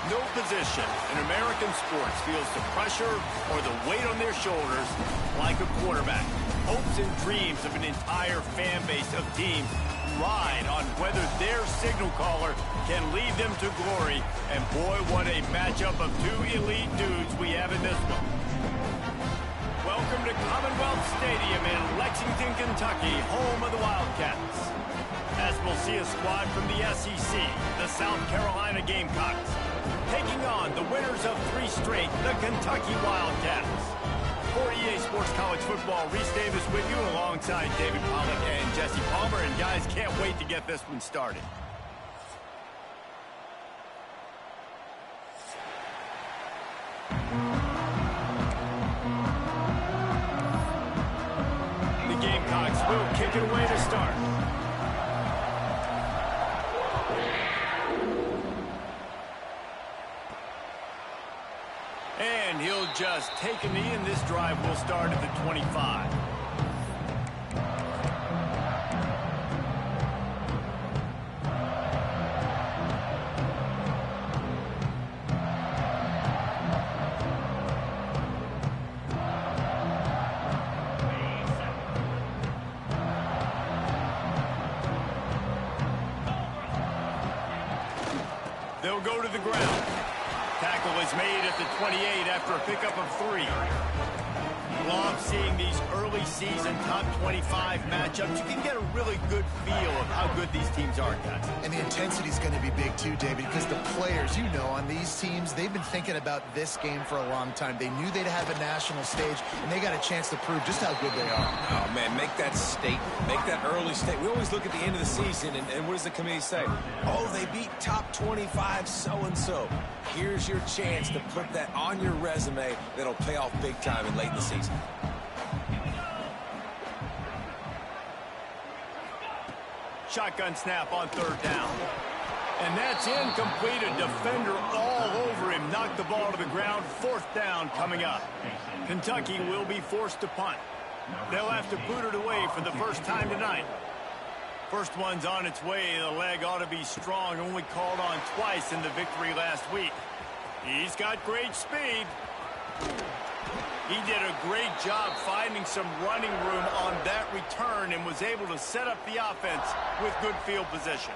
No position in American sports feels the pressure or the weight on their shoulders like a quarterback. Hopes and dreams of an entire fan base of teams ride on whether their signal caller can lead them to glory. And boy, what a matchup of two elite dudes we have in this one. Welcome to Commonwealth Stadium in Lexington, Kentucky, home of the Wildcats. As we'll see a squad from the SEC, the South Carolina Gamecocks, taking on the winners of 3 straight, the Kentucky Wildcats. For EA Sports College Football, Reese Davis with you alongside David Pollack and Jesse Palmer. And guys, can't wait to get this one started. The Gamecocks will kick it away to start. And he'll just take a knee, and this drive will start at the 25. They'll go to the ground. Tackle is made at the 28 after a pickup of 3. Love seeing these early season top 25 matchups. You can get a really good feel of how good these teams are, guys. And the intensity is going to be big too, David, because the players, you know, on these teams, they've been thinking about this game for a long time. They knew they'd have a national stage, and they got a chance to prove just how good they are. Oh, man, make that statement. Make that early statement. We always look at the end of the season, and what does the committee say? Oh, they beat top 25 so-and-so. Here's your chance to put that on your resume that'll pay off big time and late in the season. Shotgun snap on 3rd down. And that's incomplete. A defender all over him. Knocked the ball to the ground. 4th down coming up. Kentucky will be forced to punt. They'll have to boot it away for the first time tonight. First one's on its way. The leg ought to be strong. Only called on twice in the victory last week. He's got great speed. He did a great job finding some running room on that return and was able to set up the offense with good field position.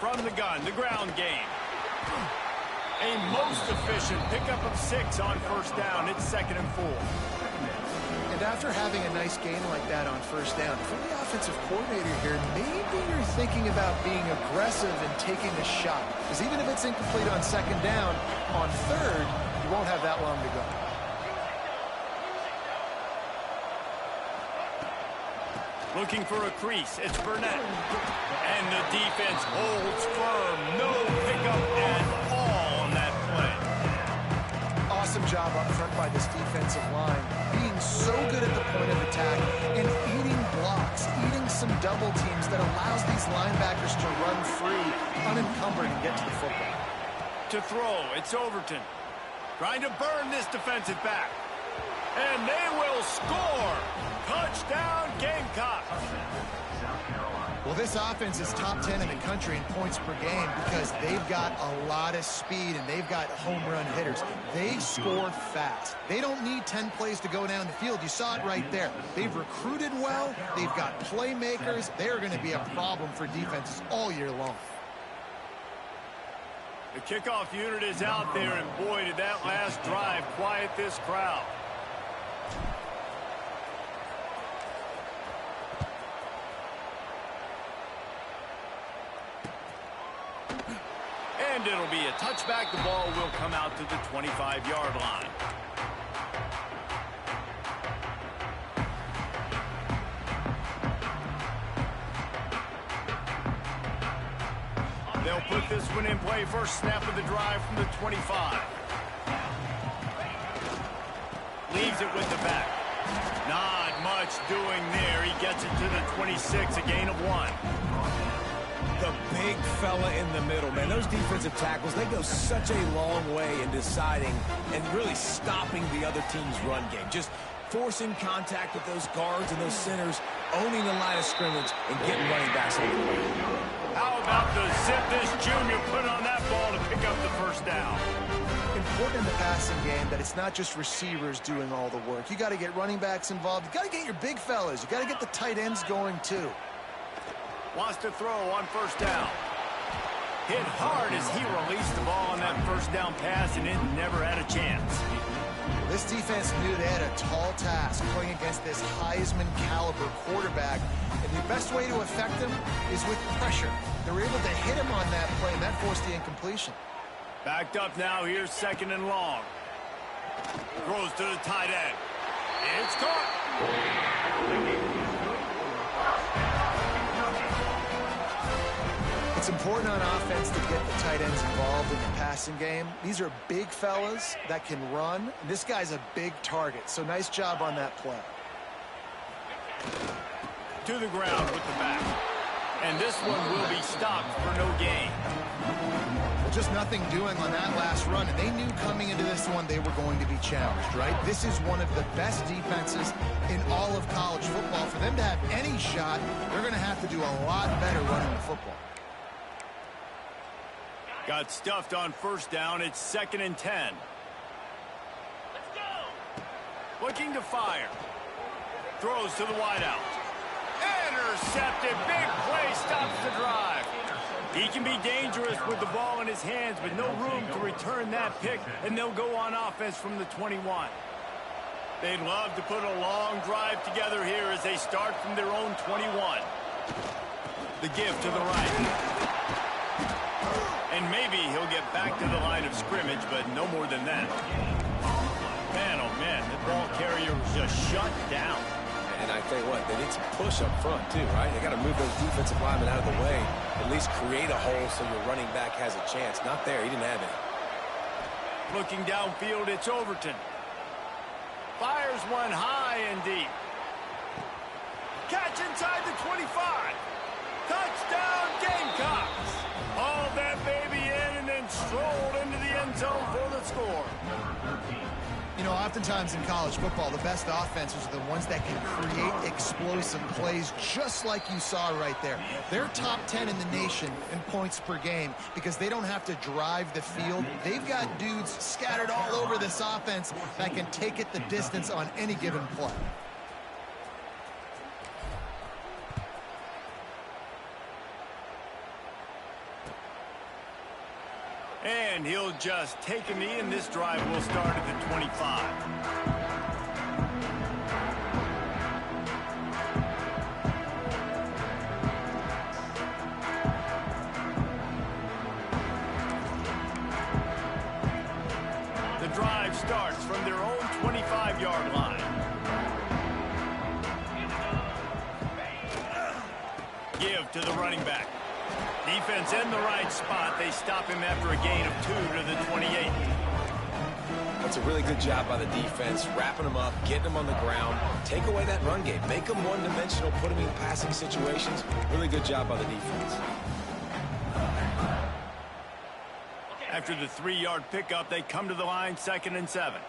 From the gun, the ground game. A most efficient pickup of 6 on 1st down. It's 2nd and 4. And after having a nice gain like that on 1st down, for the offensive coordinator here, maybe you're thinking about being aggressive and taking a shot. Because even if it's incomplete on 2nd down, on 3rd, you won't have that long to go. Looking for a crease. It's Burnett. And the defense holds firm. No pickup at all on that play. Awesome job up front by this defensive line. Being so good at the point of attack and eating blocks, eating some double teams that allows these linebackers to run free, unencumbered, and get to the football. To throw, it's Overton. Trying to burn this defensive back. And they will score. Touchdown, Gamecocks. Well, this offense is top 10 in the country in points per game because they've got a lot of speed and they've got home run hitters. They score fast. They don't need 10 plays to go down the field. You saw it right there. They've recruited well. They've got playmakers. They're going to be a problem for defenses all year long. The kickoff unit is out there, and boy, did that last drive quiet this crowd. And it'll be a touchback. The ball will come out to the 25-yard line. They'll put this one in play. First snap of the drive from the 25. Leaves it with the back. Not much doing there. He gets it to the 26, a gain of 1. The big fella in the middle, man. Those defensive tackles, they go such a long way in deciding and really stopping the other team's run game. Just forcing contact with those guards and those centers, owning the line of scrimmage, and getting running backs on the way. How about the zip this junior put on that ball to pick up the first down? Important in the passing game that it's not just receivers doing all the work. You got to get running backs involved. You got to get your big fellas. You got to get the tight ends going too. Wants to throw on first down. Hit hard as he released the ball on that first down pass, and it never had a chance. This defense knew they had a tall task playing against this Heisman caliber quarterback, and the best way to affect him is with pressure. They were able to hit him on that play, and that forced the incompletion. Backed up now, here's 2nd and long. Throws to the tight end. It's caught. It's important on offense to get the tight ends involved in the passing game. These are big fellas that can run. This guy's a big target, so nice job on that play. To the ground with the back. And this one will be stopped for no gain. Well, just nothing doing on that last run, and they knew coming into this one they were going to be challenged, right? This is one of the best defenses in all of college football. For them to have any shot, they're going to have to do a lot better running the football. Got stuffed on first down. It's 2nd and 10. Let's go. Looking to fire. Throws to the wideout. Intercepted. Big play stops the drive. He can be dangerous with the ball in his hands, but no room to return that pick, and they'll go on offense from the 21. They'd love to put a long drive together here as they start from their own 21. The give to the right. And maybe he'll get back to the line of scrimmage, but no more than that. Man, oh man, the ball carrier was just shut down. And I tell you what, they need some push up front too, right? They got to move those defensive linemen out of the way, at least create a hole so your running back has a chance. Not there, he didn't have any. Looking downfield, it's Overton. Fires one high and deep. Catch inside the 25. Touchdown, Gamecocks. Hauled that baby in and then strolled into the end zone for the score. You know, oftentimes in college football, the best offenses are the ones that can create explosive plays just like you saw right there. They're top 10 in the nation in points per game because they don't have to drive the field. They've got dudes scattered all over this offense that can take it the distance on any given play. And he'll just take a knee, and this drive will start at the 25. The drive starts from their own 25-yard line. Give to the running back. Defense in the right spot. They stop him after a gain of 2 to the 28. That's a really good job by the defense, wrapping them up, getting them on the ground, take away that run game, make them one-dimensional, put them in passing situations. Really good job by the defense. After the 3-yard pickup, they come to the line, 2nd and 7.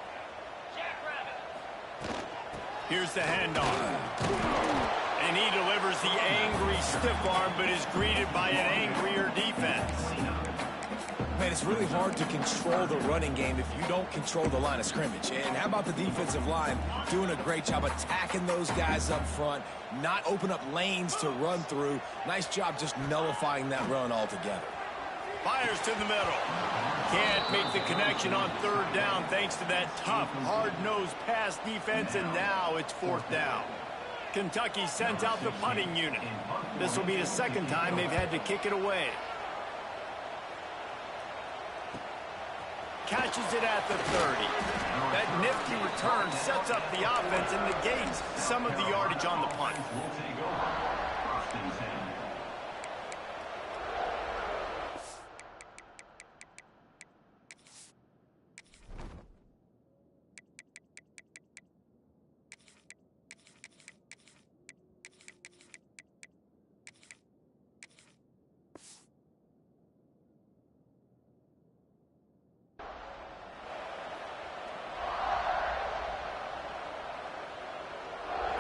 Here's the handoff. And he delivers the angry stiff arm, but is greeted by an angrier defense. Man, it's really hard to control the running game if you don't control the line of scrimmage. And how about the defensive line doing a great job attacking those guys up front, not open up lanes to run through. Nice job just nullifying that run altogether. Fires to the middle. Can't make the connection on 3rd down thanks to that tough, hard-nosed pass defense, and now it's 4th down. Kentucky sent out the punting unit. This will be the 2nd time they've had to kick it away. Catches it at the 30. That nifty return sets up the offense and negates some of the yardage on the punt.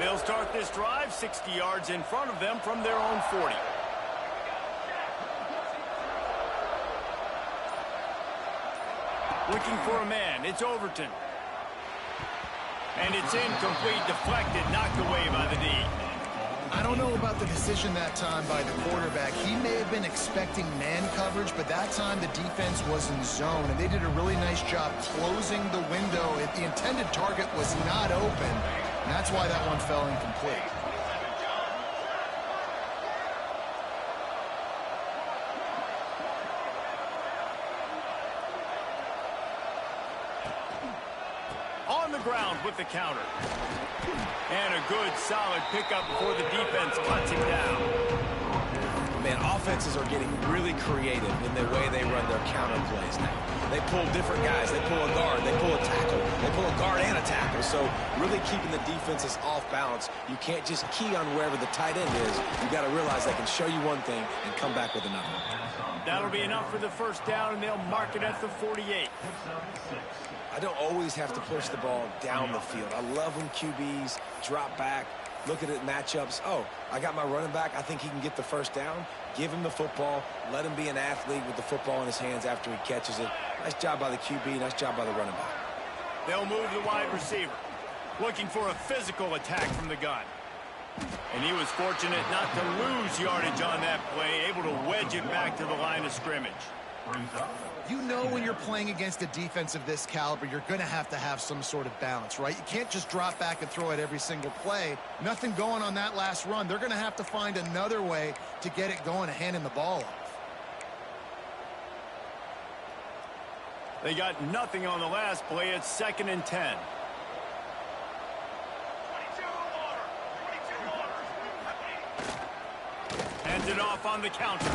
They'll start this drive 60 yards in front of them from their own 40. Looking for a man. It's Overton. And it's incomplete, deflected, knocked away by the D. I don't know about the decision that time by the quarterback. He may have been expecting man coverage, but that time the defense was in zone, and they did a really nice job closing the window. The intended target was not open, and that's why that one fell incomplete. On the ground with the counter. And a good, solid pickup before the defense cuts him down. Man, offenses are getting really creative in the way they run their counter plays now. They pull different guys. They pull a guard. They pull a tackle. They pull a guard and a tackle. So really keeping the defenses off balance. You can't just key on wherever the tight end is. You got to realize they can show you one thing and come back with another. That'll be enough for the first down, and they'll mark it at the 48. I don't always have to push the ball down the field. I love when QBs drop back, look at it matchups. Oh, I got my running back. I think he can get the first down. Give him the football. Let him be an athlete with the football in his hands after he catches it. Nice job by the QB. Nice job by the running back. They'll move the wide receiver. Looking for a physical attack from the gun. And he was fortunate not to lose yardage on that play, able to wedge it back to the line of scrimmage. You know when you're playing against a defense of this caliber, you're going to have some sort of balance, right? You can't just drop back and throw it every single play. Nothing going on that last run. They're going to have to find another way to get it going and handing the ball off. They got nothing on the last play. It's 2nd and 10. Hands it off on the counter.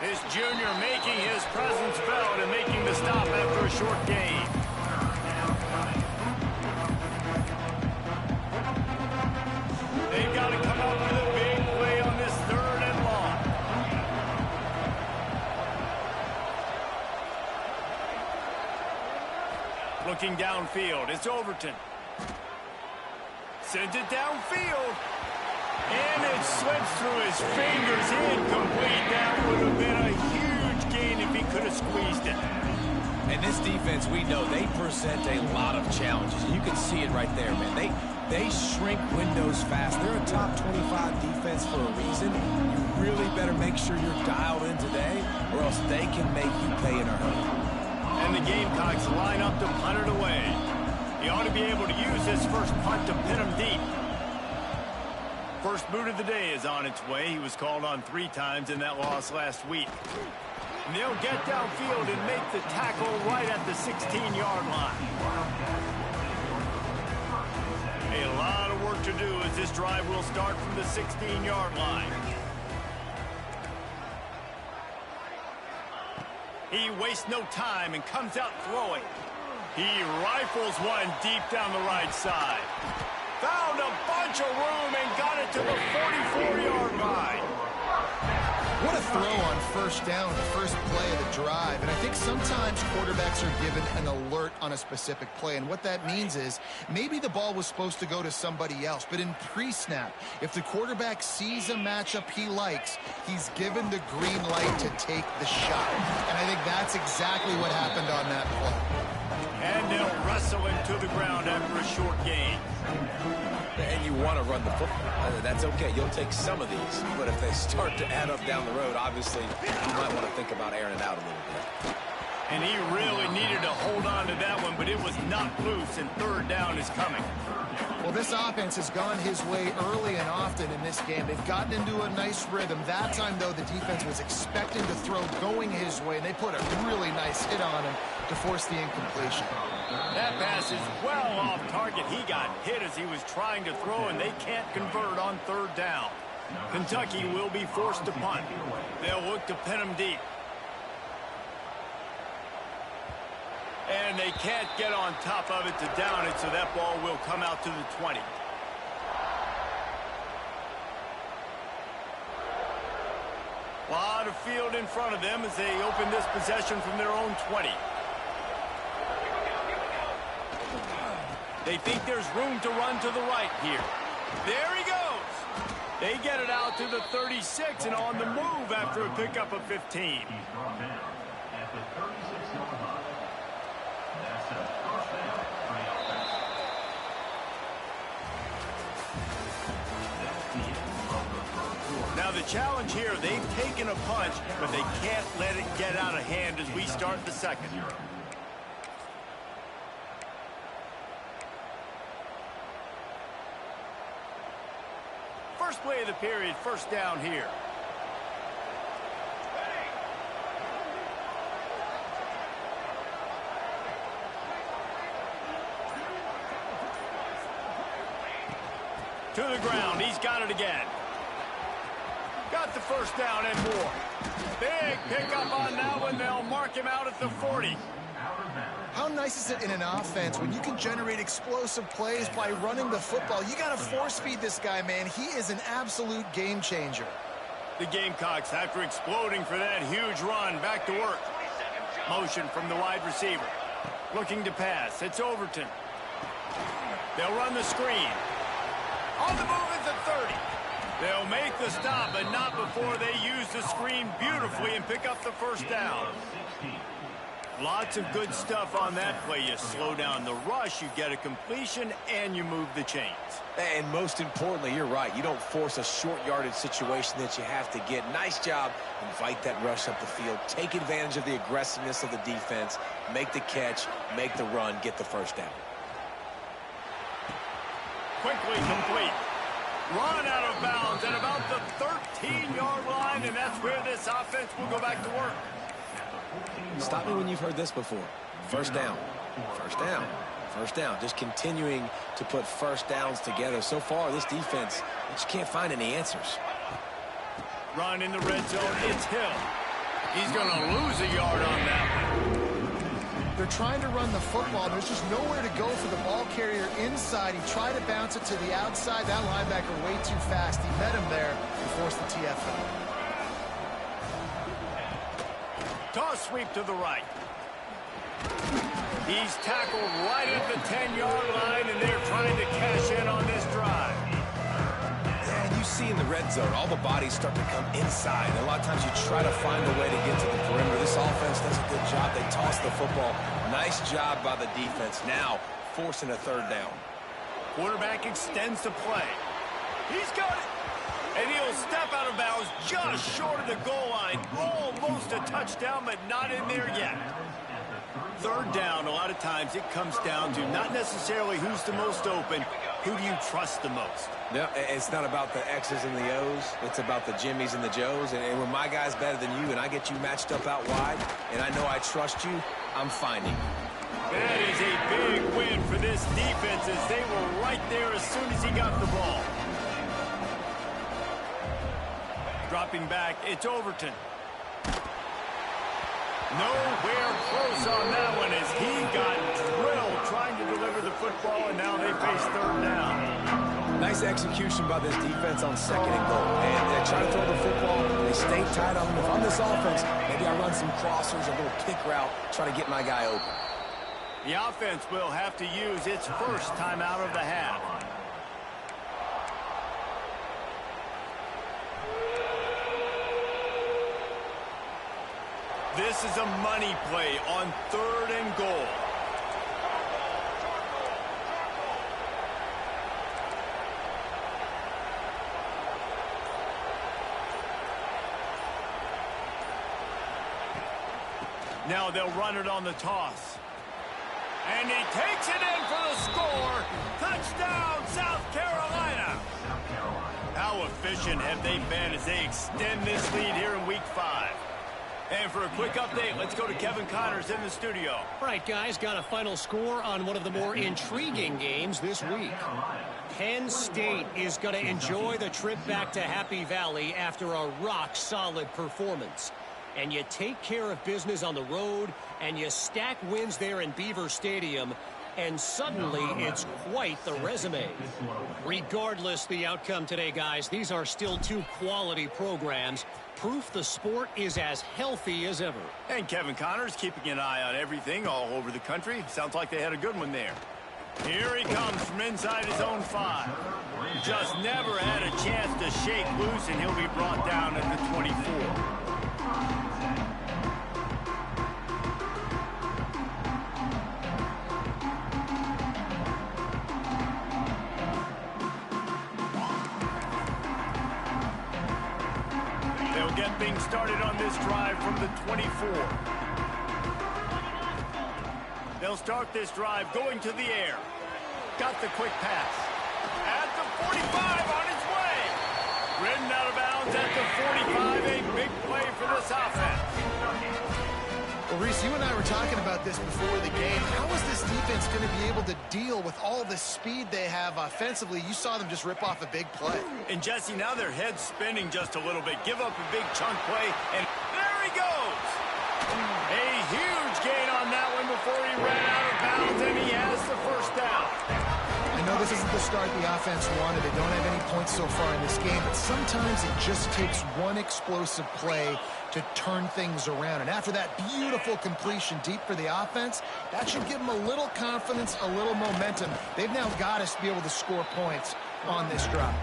This junior making his presence felt and making the stop after a short gain. They've got to come up with a big play on this 3rd and long. Looking downfield, it's Overton. Sends it downfield. And it slips through his fingers, incomplete. That would have been a huge gain if he could have squeezed it. And this defense, we know, they present a lot of challenges. You can see it right there, man. They shrink windows fast. They're a top 25 defense for a reason. You really better make sure you're dialed in today, or else they can make you pay in a hurry. And the Gamecocks line up to punt it away. He ought to be able to use this first punt to pin him deep. First boot of the day is on its way. He was called on 3 times in that loss last week. And they'll get downfield and make the tackle right at the 16-yard line. A lot of work to do as this drive will start from the 16-yard line. He wastes no time and comes out throwing. He rifles one deep down the right side. Found a bunch of room and got it to the 44-yard line. What a throw on first down, the first play of the drive. And I think sometimes quarterbacks are given an alert on a specific play. And what that means is maybe the ball was supposed to go to somebody else. But in pre-snap, if the quarterback sees a matchup he likes, he's given the green light to take the shot. And I think that's exactly what happened on that play. And they'll wrestle him to the ground after a short gain. And you want to run the football. That's okay. You'll take some of these. But if they start to add up down the road, obviously, you might want to think about airing it out a little bit. And he really needed to hold on to that one, but it was knocked loose, and 3rd down is coming. Well, this offense has gone his way early and often in this game. They've gotten into a nice rhythm. That time, though, the defense was expecting to throw going his way, and they put a really nice hit on him to force the incompletion. That pass is well off target. He got hit as he was trying to throw, and they can't convert on 3rd down. Kentucky will be forced to punt. They'll look to pin him deep. And they can't get on top of it to down it, so that ball will come out to the 20. A lot of field in front of them as they open this possession from their own 20. They think there's room to run to the right here. There he goes. They get it out to the 36 and on the move after a pickup of 15. Now the challenge here, they've taken a punch, but they can't let it get out of hand as we start the second. First play of the period, first down here. To the ground, he's got it again. Got the first down and more. Big pickup on that one. They'll mark him out at the 40. How nice is it in an offense when you can generate explosive plays by running the football? You got to force feed this guy, man. He is an absolute game changer. The Gamecocks, after exploding for that huge run, back to work. Motion from the wide receiver. Looking to pass. It's Overton. They'll run the screen. On the move at the 30. They'll make the stop, but not before they use the screen beautifully and pick up the first down. Lots of good stuff on that play. You slow down the rush, you get a completion, and you move the chains. And most importantly, you're right. You don't force a short yardage situation that you have to get. Nice job. Invite that rush up the field. Take advantage of the aggressiveness of the defense. Make the catch, make the run, get the first down. Quickly complete. Run out of bounds at about the 13-yard line, and that's where this offense will go back to work. Stop me when you've heard this before. First down, first down, first down. Just continuing to put first downs together. So far, this defense, they just can't find any answers. Run in the red zone. It's Hill. He's going to lose a yard on that one. They're trying to run the football. There's just nowhere to go for the ball carrier inside. He tried to bounce it to the outside. That linebacker way too fast. He met him there and forced the TFL. Toss sweep to the right. He's tackled right at the 10-yard line, and they're trying to cash in on this drive. And you see in the red zone, all the bodies start to come inside. A lot of times you try to find a way to get to the perimeter. This offense does a good job. They toss the football. Nice job by the defense. Now forcing a third down. Quarterback extends the play. He's got it. And he'll step out of bounds just short of the goal line. Almost a touchdown, but not in there yet. Third down, a lot of times it comes down to not necessarily who's the most open, who do you trust the most? Yeah, it's not about the X's and the O's. It's about the Jimmies and the Joes. And when my guy's better than you and I get you matched up out wide, and I know I trust you, I'm finding. That is a big win for this defense as they were right there as soon as he got the ball. Dropping back, it's Overton. Nowhere close on that one as he got drilled trying to deliver the football, and now they face third down. Nice execution by this defense on second and goal. And they try to throw the football. They stay tight on him. If I'm this offense, maybe I run some crossers, a little kick route, try to get my guy open. The offense will have to use its first time out of the half. This is a money play on third and goal. Now they'll run it on the toss. And he takes it in for the score. Touchdown, South Carolina. How efficient have they been as they extend this lead here in Week 5? And for a quick update, let's go to Kevin Connors in the studio. All right, guys, got a final score on one of the more intriguing games this week. Penn State is going to enjoy the trip back to Happy Valley after a rock-solid performance. And you take care of business on the road, and you stack wins there in Beaver Stadium, and suddenly it's quite the resume. Regardless the outcome today, guys, these are still two quality programs. Proof the sport is as healthy as ever. And Kevin Connors keeping an eye on everything all over the country. Sounds like they had a good one there. Here he comes from inside his own 5. Just never had a chance to shake loose, and he'll be brought down at the 24. They'll get things started on this drive from the 24. They'll start this drive going to the air. Got the quick pass. At the 45 on his way. Ridden out of bounds at the 45. A big play for this offense. Well, Reese, you and I were talking about this before the game. How is this defense going to be able to deal with all the speed they have offensively? You saw them just rip off a big play. And, Jesse, now their head's spinning just a little bit. Give up a big chunk play, and there he goes. A huge gain on that one before he ran out of bounds, and he has the first down. I know this isn't the start the offense wanted. They don't have any points so far in this game, but sometimes it just takes one explosive play to turn things around. And after that beautiful completion deep for the offense, that should give them a little confidence, a little momentum. They've now got us to be able to score points on this drive.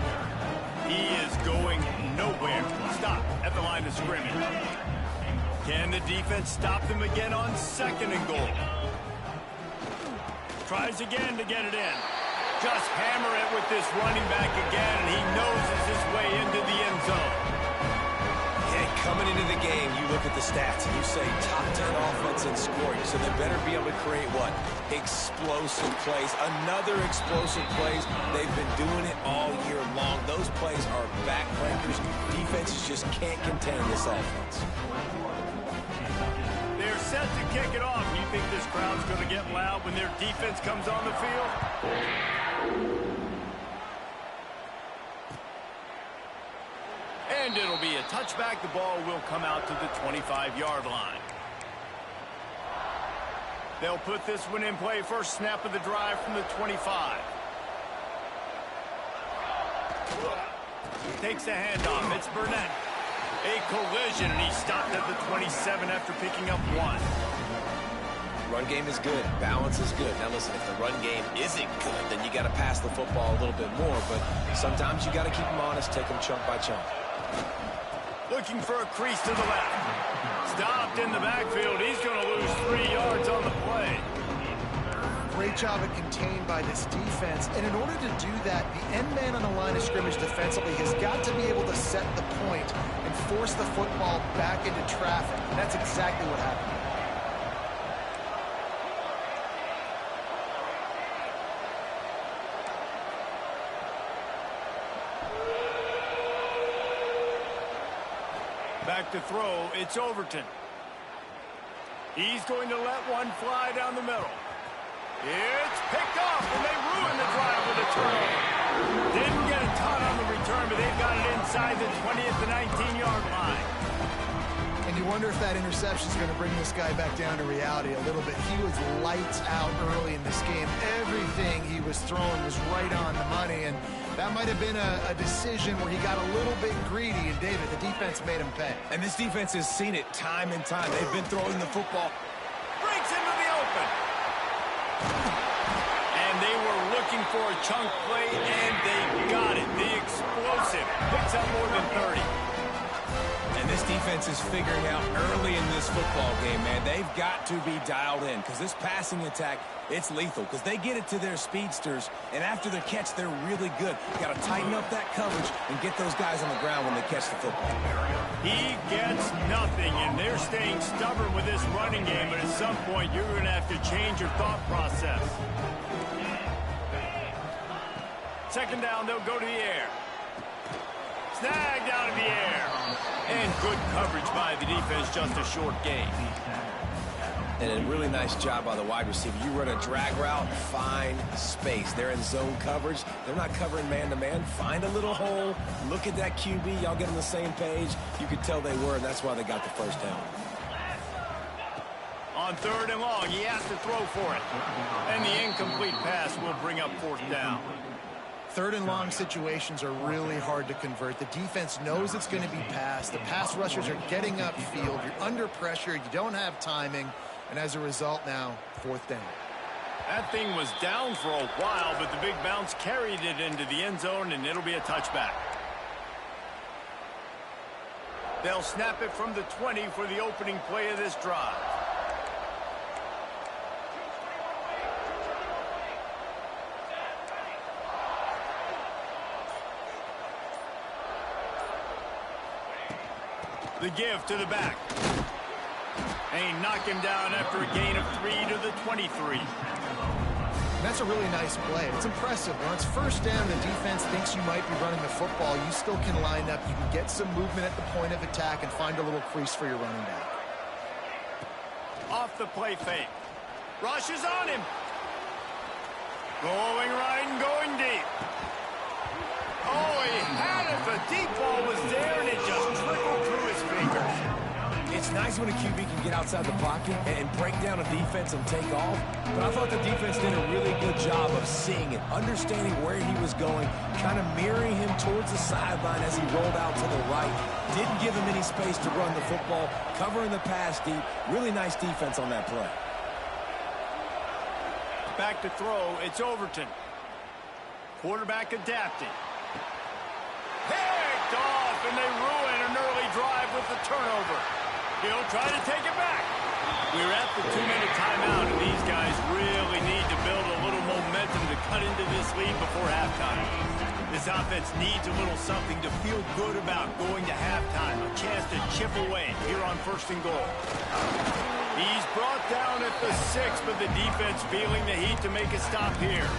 He is going nowhere. Stop at the line of scrimmage. Can the defense stop them again on 2nd and goal? Tries again to get it in. Just hammer it with this running back again, and he noses his way into the end zone. Yeah, coming into the game, you look at the stats, and you say top 10 offense in scoring, so they better be able to create what? Explosive plays. Another explosive plays. They've been doing it all year long. Those plays are backbreakers. Defenses just can't contain this offense. They're set to kick it off. You think this crowd's going to get loud when their defense comes on the field? And it'll be a touchback. The ball will come out to the 25-yard line. They'll put this one in play. First snap of the drive from the 25. Takes the handoff. It's Burnett. A collision, and he stopped at the 27 after picking up 1. Run game is good. Balance is good. Now listen, if the run game isn't good, then you got to pass the football a little bit more. But sometimes you got to keep them honest, take them chunk by chunk. Looking for a crease to the left. Stopped in the backfield. He's going to lose 3 yards on the play. Great job at contained by this defense. And in order to do that, the end man on the line of scrimmage defensively has got to be able to set the point and force the football back into traffic. And that's exactly what happened. Back to throw, it's Overton. He's going to let one fly down the middle. It's picked off, and they ruin the drive with a turnover. Didn't get a ton on the return, but they've got it inside the 20 at the 19-yard line. And you wonder if that interception is going to bring this guy back down to reality a little bit. He was lights out early in this game. Everything he was throwing was right on the money, and that might have been a decision where he got a little bit greedy, and David, the defense made him pay. And this defense has seen it time and time. They've been throwing the football. Breaks into the open. And they were looking for a chunk play, and they got it. The explosive picks up more than 30. And this defense is figuring out early in this football game, man, they've got to be dialed in because this passing attack, it's lethal because they get it to their speedsters, and after the catch, they're really good. Got to tighten up that coverage and get those guys on the ground when they catch the football. He gets nothing, and they're staying stubborn with this running game, but at some point, you're going to have to change your thought process. 2nd down, they'll go to the air. Snagged out of the air. And good coverage by the defense, just a short gain. And a really nice job by the wide receiver. You run a drag route, find space. They're in zone coverage. They're not covering man-to-man. Find a little hole. Look at that QB. Y'all get on the same page. You could tell they were, and that's why they got the first down. On 3rd and long, he has to throw for it. And the incomplete pass will bring up 4th down. 3rd and long situations are really hard to convert. The defense knows it's going to be passed. The pass rushers are getting upfield. You're under pressure. You don't have timing. And as a result now, 4th down. That thing was down for a while, but the big bounce carried it into the end zone, and it'll be a touchback. They'll snap it from the 20 for the opening play of this drive. The give to the back. And he knocked him down after a gain of 3 to the 23. That's a really nice play. It's impressive. When it's first down, the defense thinks you might be running the football. You still can line up. You can get some movement at the point of attack and find a little crease for your running back. Off the play fake. Rush is on him. Going right and going deep. Oh, he had it. The deep ball was there, and it just trickled through his fingers. It's nice when a QB can get outside the pocket and break down a defense and take off. But I thought the defense did a really good job of seeing it, understanding where he was going, kind of mirroring him towards the sideline as he rolled out to the right. Didn't give him any space to run the football, covering the pass deep. Really nice defense on that play. Back to throw. It's Overton. Quarterback adapting. Picked off, and they ruin an early drive with the turnover. He'll try to take it back. We're at the 2-minute timeout, and these guys really need to build a little momentum to cut into this lead before halftime. This offense needs a little something to feel good about going to halftime. A chance to chip away here on 1st and goal. He's brought down at the 6, but the defense feeling the heat to make a stop here.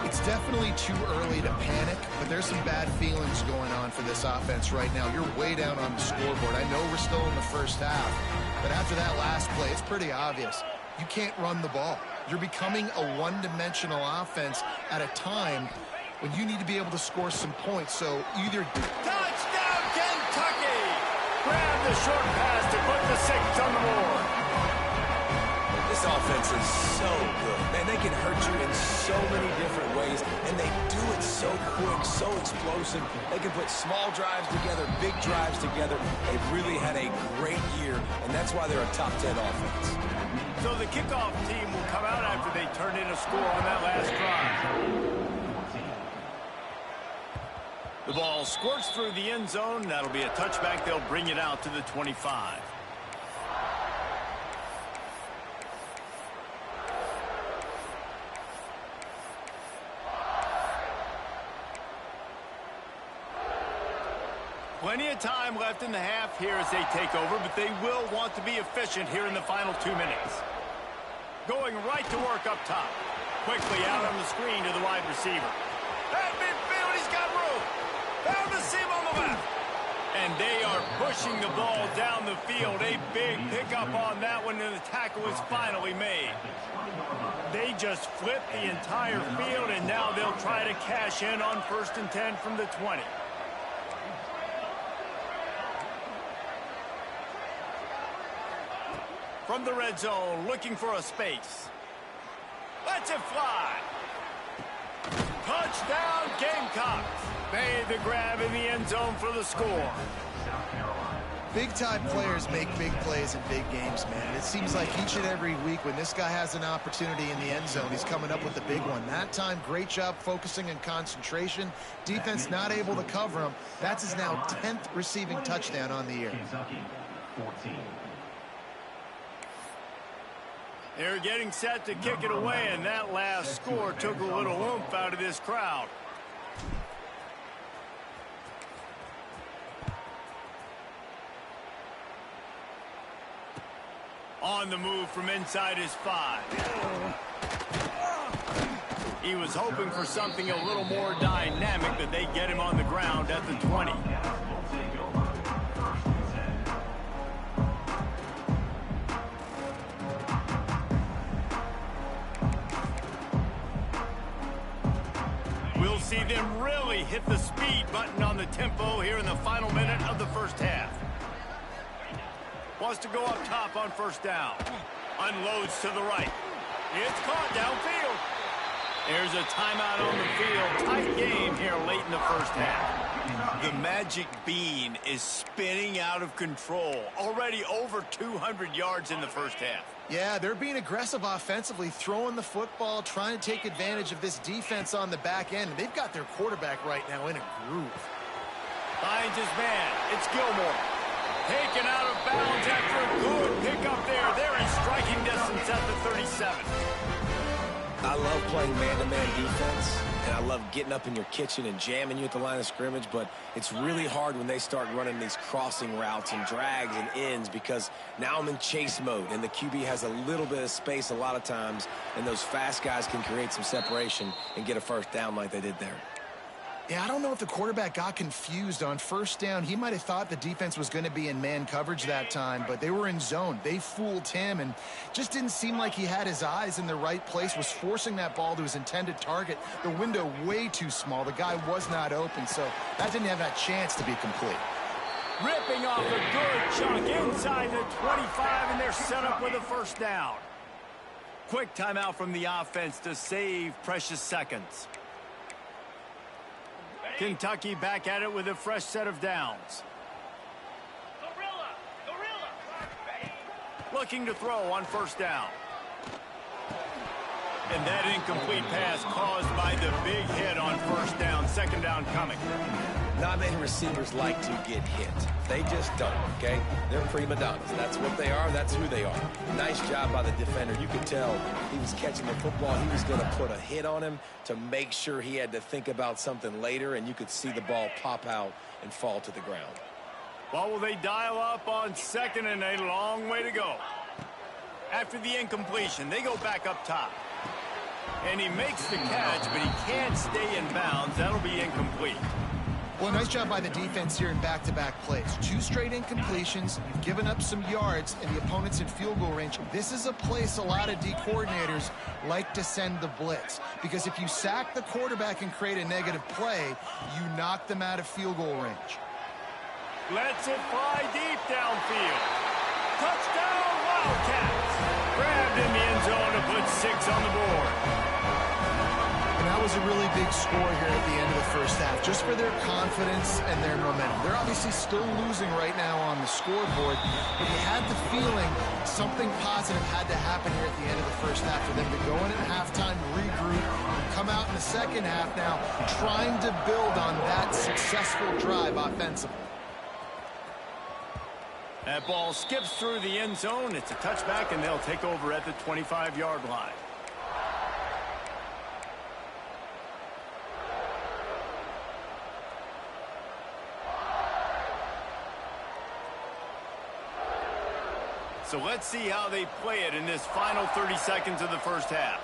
It's definitely too early to panic, but there's some bad feelings going on for this offense right now. You're way down on the scoreboard. I know we're still in the first half, but after that last play, it's pretty obvious. You can't run the ball. You're becoming a one-dimensional offense at a time when you need to be able to score some points. So either... Touchdown, Kentucky! Grab the short pass to put the 6 on the board. This offense is so good. Man, they can hurt you in so many different ways, and they do it so quick, so explosive. They can put small drives together, big drives together. They've really had a great year, and that's why they're a top 10 offense. So the kickoff team will come out after they turn in a score on that last drive. The ball squirts through the end zone. That'll be a touchback. They'll bring it out to the 25. Plenty of time left in the half here as they take over, but they will want to be efficient here in the final 2 minutes. Going right to work up top. Quickly out on the screen to the wide receiver. At midfield, he's got room. Found the seam on the left. And they are pushing the ball down the field. A big pickup on that one, and the tackle is finally made. They just flipped the entire field, and now they'll try to cash in on 1st and 10 from the 20. From the red zone, looking for a space. Lets it fly. Touchdown, Gamecocks. Made the grab in the end zone for the score. Big-time players make big plays in big games, man. It seems like each and every week when this guy has an opportunity in the end zone, he's coming up with a big one. That time, great job focusing and concentration. Defense not able to cover him. That's his now 10th receiving touchdown on the year. They're getting set to kick it away, and that last score took a little oomph out of this crowd. On the move from inside his 5. He was hoping for something a little more dynamic, but they get him on the ground at the 20. We'll see them really hit the speed button on the tempo here in the final minute of the first half. Wants to go up top on 1st down. Unloads to the right. It's caught downfield. There's a timeout on the field. Tight game here late in the first half. The magic bean is spinning out of control. Already over 200 yards in the first half. Yeah, they're being aggressive offensively, throwing the football, trying to take advantage of this defense on the back end. They've got their quarterback right now in a groove. Finds his man. It's Gilmore. Taken out of bounds after a good pickup there. They're in striking distance at the 37. I love playing man-to-man defense, and I love getting up in your kitchen and jamming you at the line of scrimmage, but it's really hard when they start running these crossing routes and drags and ends because now I'm in chase mode, and the QB has a little bit of space a lot of times, and those fast guys can create some separation and get a first down like they did there. Yeah, I don't know if the quarterback got confused on first down. He might have thought the defense was going to be in man coverage that time, but they were in zone. They fooled him and just didn't seem like he had his eyes in the right place, was forcing that ball to his intended target. The window way too small. The guy was not open, so that didn't have that chance to be complete. Ripping off a good chunk inside the 25, and they're set up with a first down. Quick timeout from the offense to save precious seconds. Kentucky back at it with a fresh set of downs. Looking to throw on first down. And that incomplete pass caused by the big hit on first down. Second down coming. Not many receivers like to get hit. They just don't, okay? They're prima donnas. That's what they are. That's who they are. Nice job by the defender. You could tell he was catching the football. He was going to put a hit on him to make sure he had to think about something later, and you could see the ball pop out and fall to the ground. Well, will they dial up on second and a long way to go? After the incompletion, they go back up top. And he makes the catch, but he can't stay in bounds. That'll be incomplete. Well, nice job by the defense here in back-to-back plays. 2 straight incompletions. You've given up some yards, and the opponent's in field goal range. This is a place a lot of D coordinators like to send the blitz, because if you sack the quarterback and create a negative play, you knock them out of field goal range. Lets it fly deep downfield. Touchdown, Wildcats. Grabbed in the end zone to put 6 on the board. And that was a really big score here at the end of the first half, just for their confidence and their momentum. They're obviously still losing right now on the scoreboard, but you had the feeling something positive had to happen here at the end of the first half for them to go in at halftime, regroup, and come out in the second half now trying to build on that successful drive offensively. That ball skips through the end zone. It's a touchback, and they'll take over at the 25-yard line. So let's see how they play it in this final 30 seconds of the first half.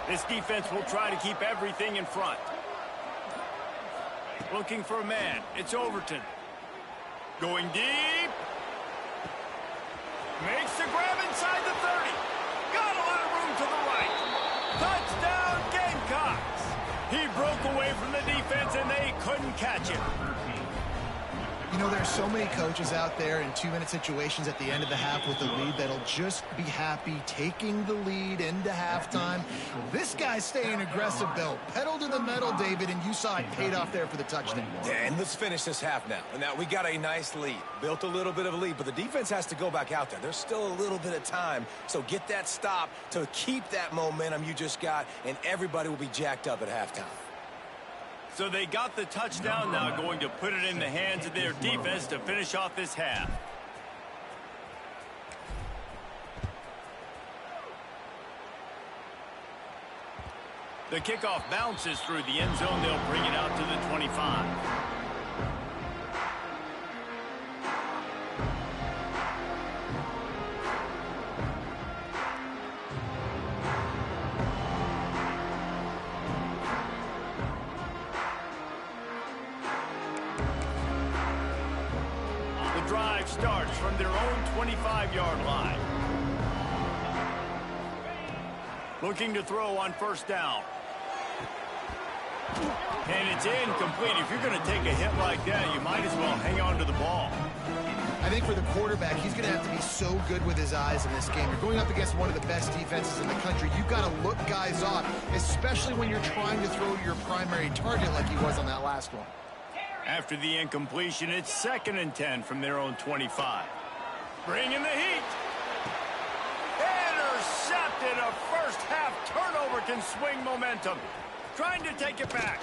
This defense will try to keep everything in front. Looking for a man. It's Overton. Going deep. Makes the grab inside the 30. Got a lot of room to the right. Touchdown, Gamecocks. He broke away from the defense, and they couldn't catch him. You know, there's so many coaches out there in 2-minute situations at the end of the half with the lead that'll just be happy taking the lead into halftime. This guy's staying aggressive, though. Pedal to the metal, David, and you saw it paid off there for the touchdown. Yeah, and let's finish this half now. And now we got a nice lead. Built a little bit of a lead, but the defense has to go back out there. There's still a little bit of time. So get that stop to keep that momentum you just got, and everybody will be jacked up at halftime. So they got the touchdown, now going to put it in the hands of their defense to finish off this half. The kickoff bounces through the end zone. They'll bring it out to the 25. Starts from their own 25-yard line. Looking to throw on first down. And it's incomplete. If you're going to take a hit like that, you might as well hang on to the ball. I think for the quarterback, he's going to have to be so good with his eyes in this game. You're going up against one of the best defenses in the country. You've got to look guys off, especially when you're trying to throw to your primary target like he was on that last one. After the incompletion, it's 2nd and 10 from their own 25. Bringing the heat. Intercepted. A first-half turnover can swing momentum. Trying to take it back.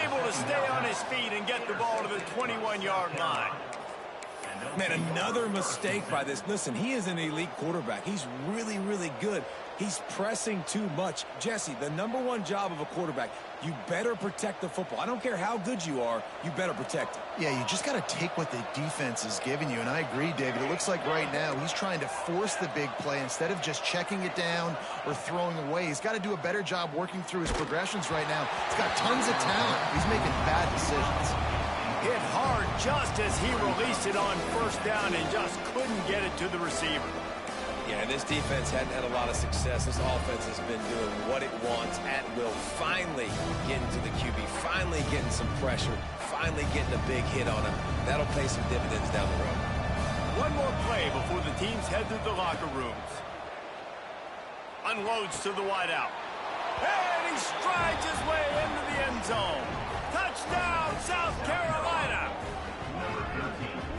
Able to stay on his feet and get the ball to the 21-yard line. Man, another mistake by this. Listen, he is an elite quarterback. He's really, really good. He's pressing too much. Jesse, the #1 job of a quarterback, you better protect the football. I don't care how good you are, you better protect it. Yeah, you just got to take what the defense is giving you, and I agree, David. It looks like right now he's trying to force the big play instead of just checking it down or throwing away. He's got to do a better job working through his progressions right now. He's got tons of talent. He's making bad decisions. Hit hard just as he released it on 1st down and just couldn't get it to the receiver. Yeah, this defense hadn't had a lot of success. This offense has been doing what it wants at will. Finally getting to the QB, finally getting some pressure, finally getting a big hit on him. That'll pay some dividends down the road. One more play before the teams head to the locker rooms. Unloads to the wideout. And he strides his way into the end zone. Touchdown, South Carolina!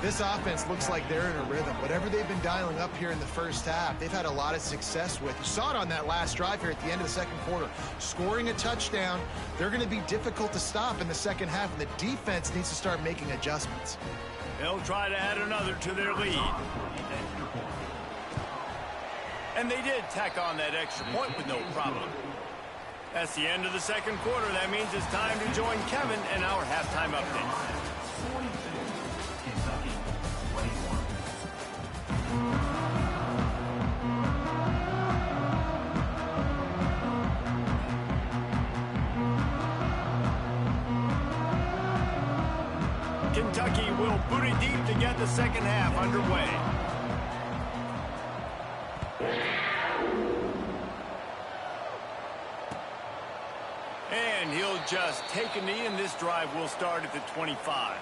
This offense looks like they're in a rhythm. Whatever they've been dialing up here in the first half, they've had a lot of success with. You saw it on that last drive here at the end of the 2nd quarter. Scoring a touchdown, they're going to be difficult to stop in the 2nd half, and the defense needs to start making adjustments. They'll try to add another to their lead. And they did tack on that extra point with no problem. That's the end of the 2nd quarter. That means it's time to join Kevin and our halftime update. Kentucky will boot it deep to get the 2nd half underway. And he'll just take a knee, and this drive will start at the 25.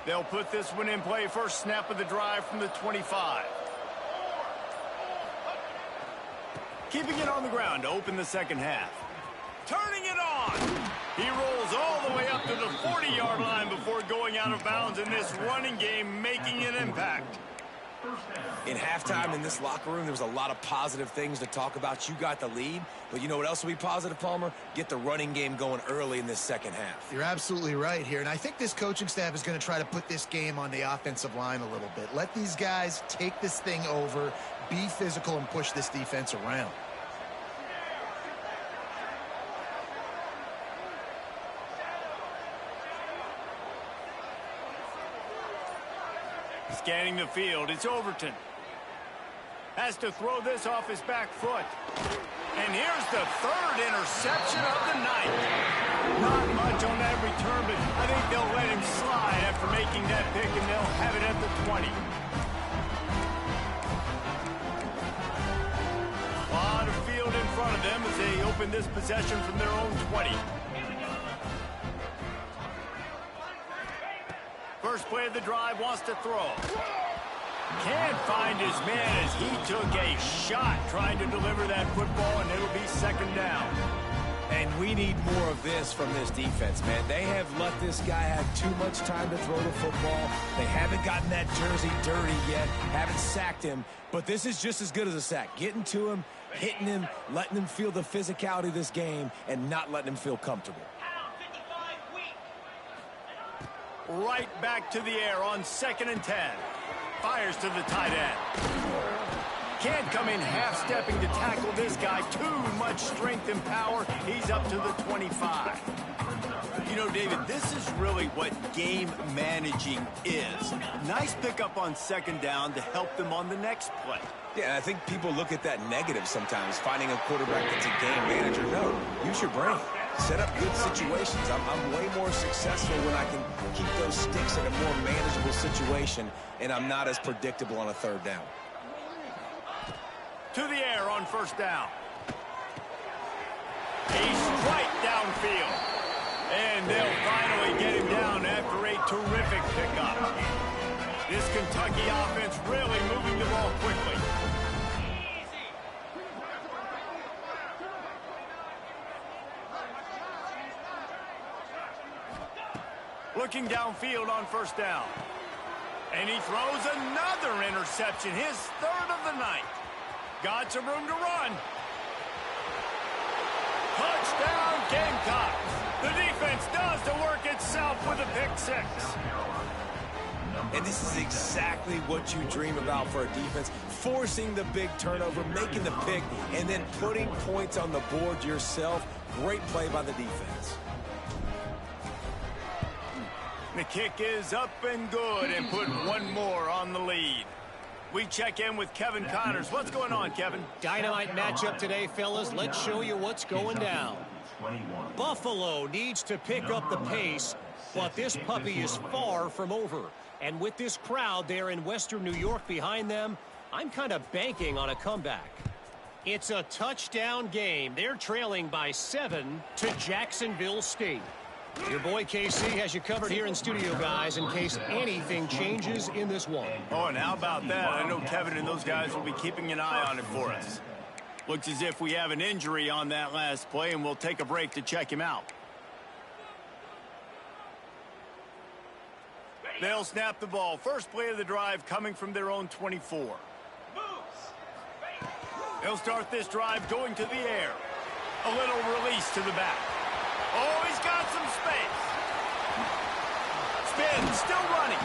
They'll put this one in play. First snap of the drive from the 25. Keeping it on the ground to open the 2nd half. Turning it on. He rolls all the way up to the 40-yard line before going out of bounds in this running game, making an impact. In halftime in this locker room, there was a lot of positive things to talk about. You got the lead, but you know what else will be positive, Palmer? Get the running game going early in this 2nd half. You're absolutely right here, and I think this coaching staff is going to try to put this game on the offensive line a little bit. Let these guys take this thing over, be physical, and push this defense around. Scanning the field, it's Overton. Has to throw this off his back foot. And here's the 3rd interception of the night. Not much on that return, but I think they'll let him slide after making that pick, and they'll have it at the 20. A lot of field in front of them as they open this possession from their own 20. First play of the drive, wants to throw. Can't find his man as he took a shot trying to deliver that football, and it'll be 2nd down. And we need more of this from this defense, man. They have let this guy have too much time to throw the football. They haven't gotten that jersey dirty yet, haven't sacked him, but this is just as good as a sack. Getting to him, hitting him, letting him feel the physicality of this game, and not letting him feel comfortable. Right back to the air on 2nd and 10. Fires to the tight end. Can't come in half-stepping to tackle this guy. Too much strength and power. He's up to the 25. You know, David, this is really what game managing is. Nice pickup on 2nd down to help them on the next play. Yeah, I think people look at that negative sometimes, finding a quarterback that's a game manager. No, use your brain. Set up good situations. I'm way more successful when I can keep those sticks in a more manageable situation, and I'm not as predictable on a 3rd down. to the air on first down. A strike downfield. And they'll finally get him down after a terrific pickup. This Kentucky offense really moving the ball quickly. Looking downfield on first down. And he throws another interception, his third of the night. Got some room to run. Touchdown, Gamecocks. The defense does the work itself with a pick six. And this is exactly what you dream about for a defense. Forcing the big turnover, making the pick, and then putting points on the board yourself. Great play by the defense. The kick is up and good and put one more on the lead. We check in with Kevin Connors. What's going on, Kevin? Dynamite matchup today, fellas. Let's show you what's going down. Buffalo needs to pick up the pace, but this puppy is far from over. And with this crowd there in Western New York behind them, I'm kind of banking on a comeback. It's a touchdown game. They're trailing by 7 to Jacksonville State. Your boy KC has you covered here in studio, guys, in case anything changes in this one. Oh, and how about that? I know Kevin and those guys will be keeping an eye on it for us. Looks as if we have an injury on that last play, and we'll take a break to check him out. They'll snap the ball. First play of the drive coming from their own 24. They'll start this drive going to the air. A little release to the back. Oh, he's got some space. Spin, still running.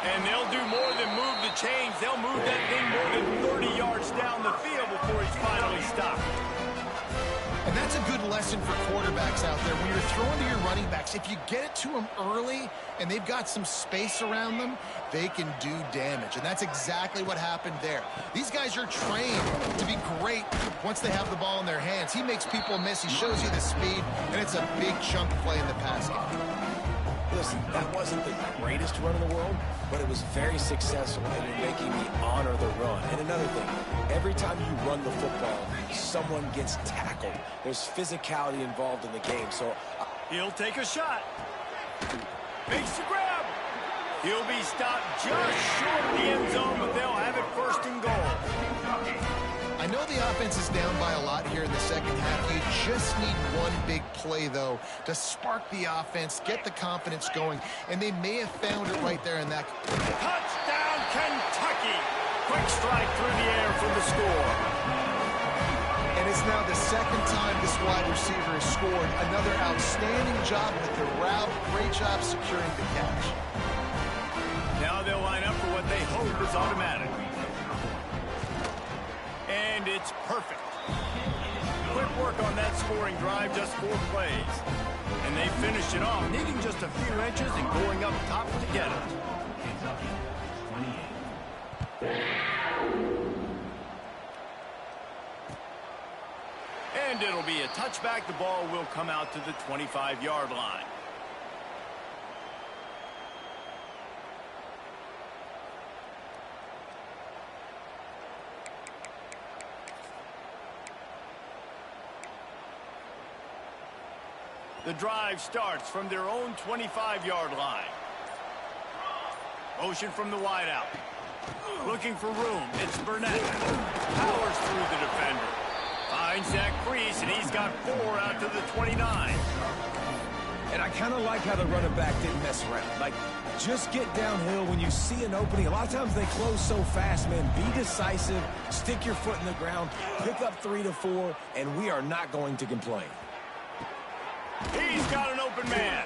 And they'll do more than move the chains. They'll move that thing more than 30 yards down the field before he's finally stopped. And that's a good lesson for quarterbacks out there. When you're throwing to your running backs, if you get it to them early and they've got some space around them, they can do damage. And that's exactly what happened there. These guys are trained to be great once they have the ball in their hands. He makes people miss. He shows you the speed, and it's a big chunk play in the pass game. Listen, that wasn't the greatest run in the world, but it was very successful in making me honor the run. And another thing, every time you run the football, someone gets tackled. There's physicality involved in the game, so he'll take a shot. Makes the grab. He'll be stopped just short of the end zone, but they'll have it first and goal. I know the offense is down by a lot here in the second half. You just need one big play, though, to spark the offense, get the confidence going, and they may have found it right there in that. Touchdown, Kentucky! Quick strike through the air for the score. And it's now the second time this wide receiver has scored. Another outstanding job with the route. Great job securing the catch. Now they'll line up for what they hope is automatic. And it's perfect. Quick work on that scoring drive, just 4 plays. And they finished it off, needing just a few inches and going up top to get it. And it'll be a touchback. The ball will come out to the 25-yard line. The drive starts from their own 25-yard line. Motion from the wideout. Looking for room. It's Burnett. Powers through the defender. Finds that crease, and he's got 4 out to the 29. And I kind of like how the running back didn't mess around. Like, just get downhill when you see an opening. A lot of times they close so fast, man. Be decisive. Stick your foot in the ground. Pick up 3 to 4, and we are not going to complain. He's got an open man.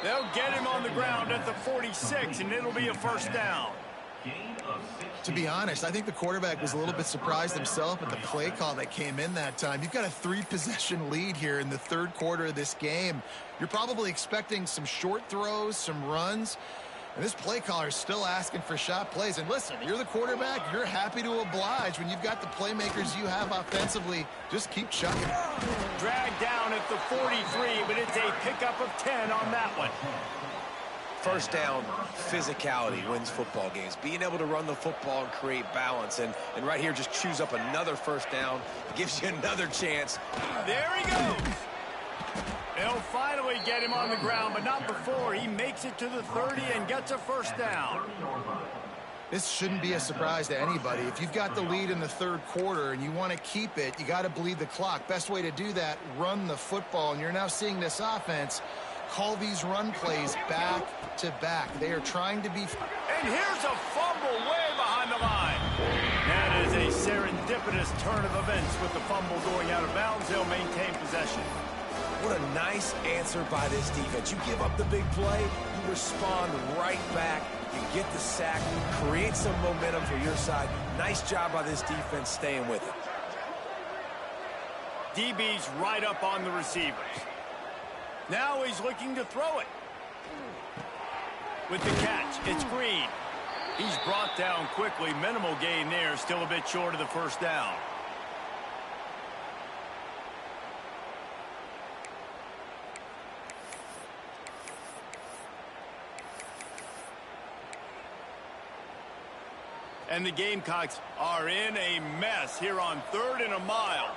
They'll get him on the ground at the 46, and it'll be a first down. To be honest, I think the quarterback was a little bit surprised himself at the play call that came in that time. You've got a 3-possession lead here in the third quarter of this game. You're probably expecting some short throws, some runs. And this play caller is still asking for shot plays. And listen, you're the quarterback. You're happy to oblige when you've got the playmakers you have offensively. Just keep chucking. Dragged down at the 43, but it's a pickup of 10 on that one. First down physicality wins football games. Being able to run the football and create balance. And right here, just choose up another first down. Gives you another chance. There he goes. They'll finally get him on the ground, but not before he makes it to the 30 and gets a first down. This shouldn't be a surprise to anybody. If you've got the lead in the third quarter and you want to keep it, you got to bleed the clock. Best way to do that, run the football. And you're now seeing this offense call these run plays back to back. They are trying to be... And here's a fumble way behind the line. That is a serendipitous turn of events with the fumble going out of bounds. He'll maintain possession. What a nice answer by this defense. You give up the big play, you respond right back, you get the sack, create some momentum for your side. Nice job by this defense staying with it. DB's right up on the receivers. Now he's looking to throw it. With the catch, it's Green. He's brought down quickly. Minimal gain there, still a bit short of the first down. And the Gamecocks are in a mess here on 3rd and a mile.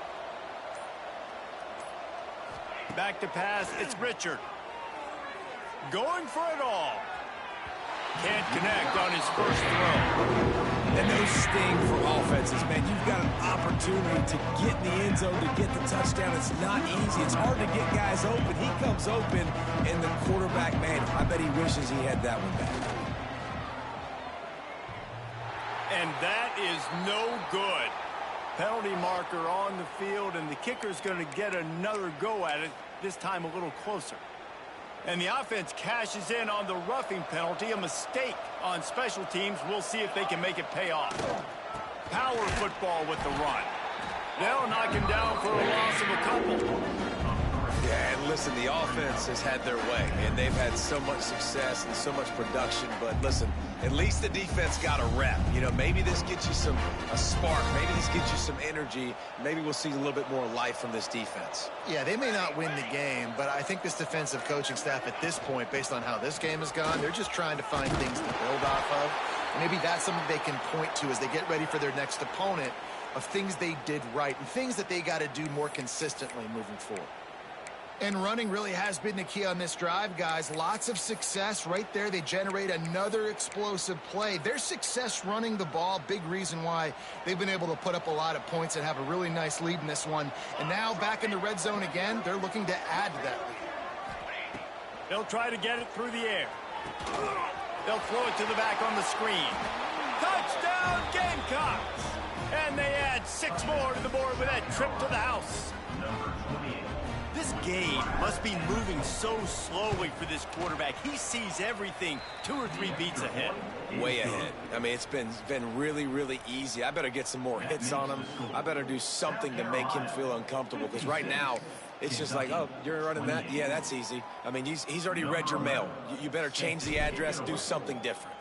Back to pass, it's Richard. Going for it all. Can't connect on his first throw. And those sting for offenses, man. You've got an opportunity to get in the end zone, to get the touchdown. It's not easy. It's hard to get guys open. He comes open, and the quarterback, man, I bet he wishes he had that one back. And that is no good. Penalty marker on the field, and the kicker's going to get another go at it, this time a little closer. And the offense cashes in on the roughing penalty, a mistake on special teams. We'll see if they can make it pay off. Power football with the run. They'll knock him down for a loss of a couple. Yeah, and listen, the offense has had their way, and they've had so much success and so much production. But listen, at least the defense got a rep. You know, maybe this gets you a spark. Maybe this gets you some energy. Maybe we'll see a little bit more life from this defense. Yeah, they may not win the game, but I think this defensive coaching staff at this point, based on how this game has gone, they're just trying to find things to build off of. Maybe that's something they can point to as they get ready for their next opponent, of things they did right and things that they got to do more consistently moving forward. And running really has been the key on this drive, guys. Lots of success right there. They generate another explosive play. Their success running the ball, big reason why they've been able to put up a lot of points and have a really nice lead in this one. And now back in the red zone again, they're looking to add to that lead. They'll try to get it through the air. They'll throw it to the back on the screen. Touchdown, Gamecocks! And they add 6 more to the board with that trip to the house. This game must be moving so slowly for this quarterback. He sees everything 2 or 3 beats ahead. Way ahead. I mean, it's been really, really easy. I better get some more hits on him. I better do something to make him feel uncomfortable, because right now, it's just like, oh, you're running that? Yeah, that's easy. I mean, he's already read your mail. You better change the address, do something different.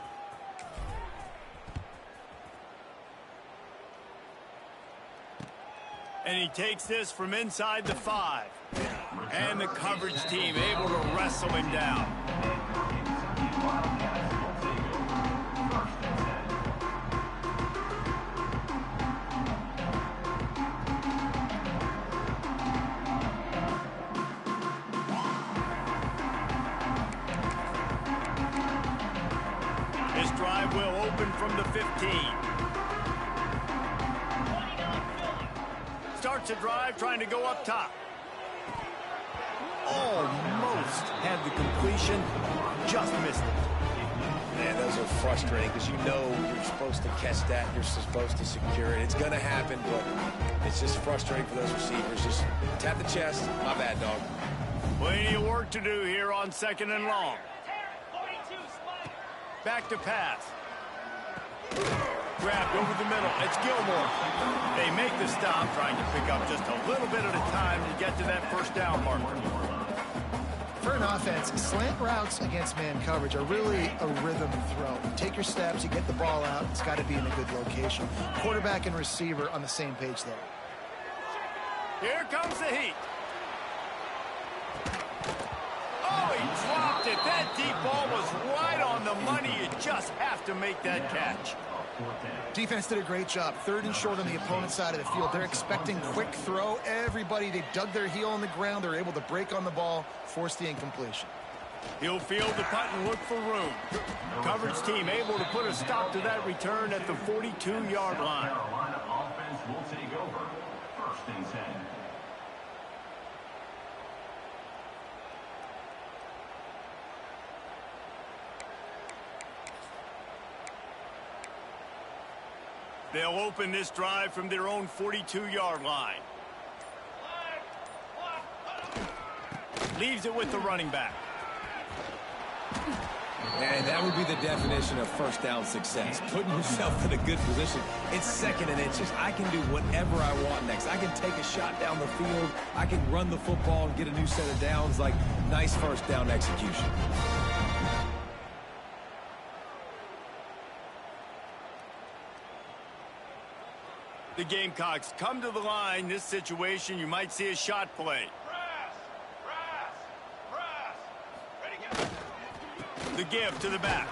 And he takes this from inside the 5. And the coverage team able to wrestle him down. This drive will open from the 15. Starts a drive trying to go up top. Almost had the completion, just missed it. Man, those are frustrating, because you know you're supposed to catch that, you're supposed to secure it. It's going to happen, but it's just frustrating for those receivers. Just tap the chest. My bad, dog. Plenty of work to do here on 2nd and long. Back to pass. Grabbed over the middle. It's Gilmore. They make the stop, trying to pick up just a little bit at a time to get to that first down marker. For an offense, slant routes against man coverage are really a rhythm throw. You take your steps, you get the ball out, it's got to be in a good location. Quarterback and receiver on the same page there. Here comes the heat. Oh, Oh, he dropped it. That deep ball was right on the money. You just have to make that catch. Defense did a great job. 3rd and short on the opponent's side of the field. They're expecting quick throw. Everybody, they dug their heel on the ground. They're able to break on the ball, force the incompletion. He'll field the punt and look for room. Coverage team able to put a stop to that return at the 42-yard line. Carolina offense will take over. 1st and 10. They'll open this drive from their own 42-yard line. Leaves it with the running back. And that would be the definition of first down success. Putting yourself in a good position. It's 2nd and inches. I can do whatever I want next. I can take a shot down the field. I can run the football and get a new set of downs. Like, nice first down execution. The Gamecocks come to the line. This situation, you might see a shot play. The give to the back.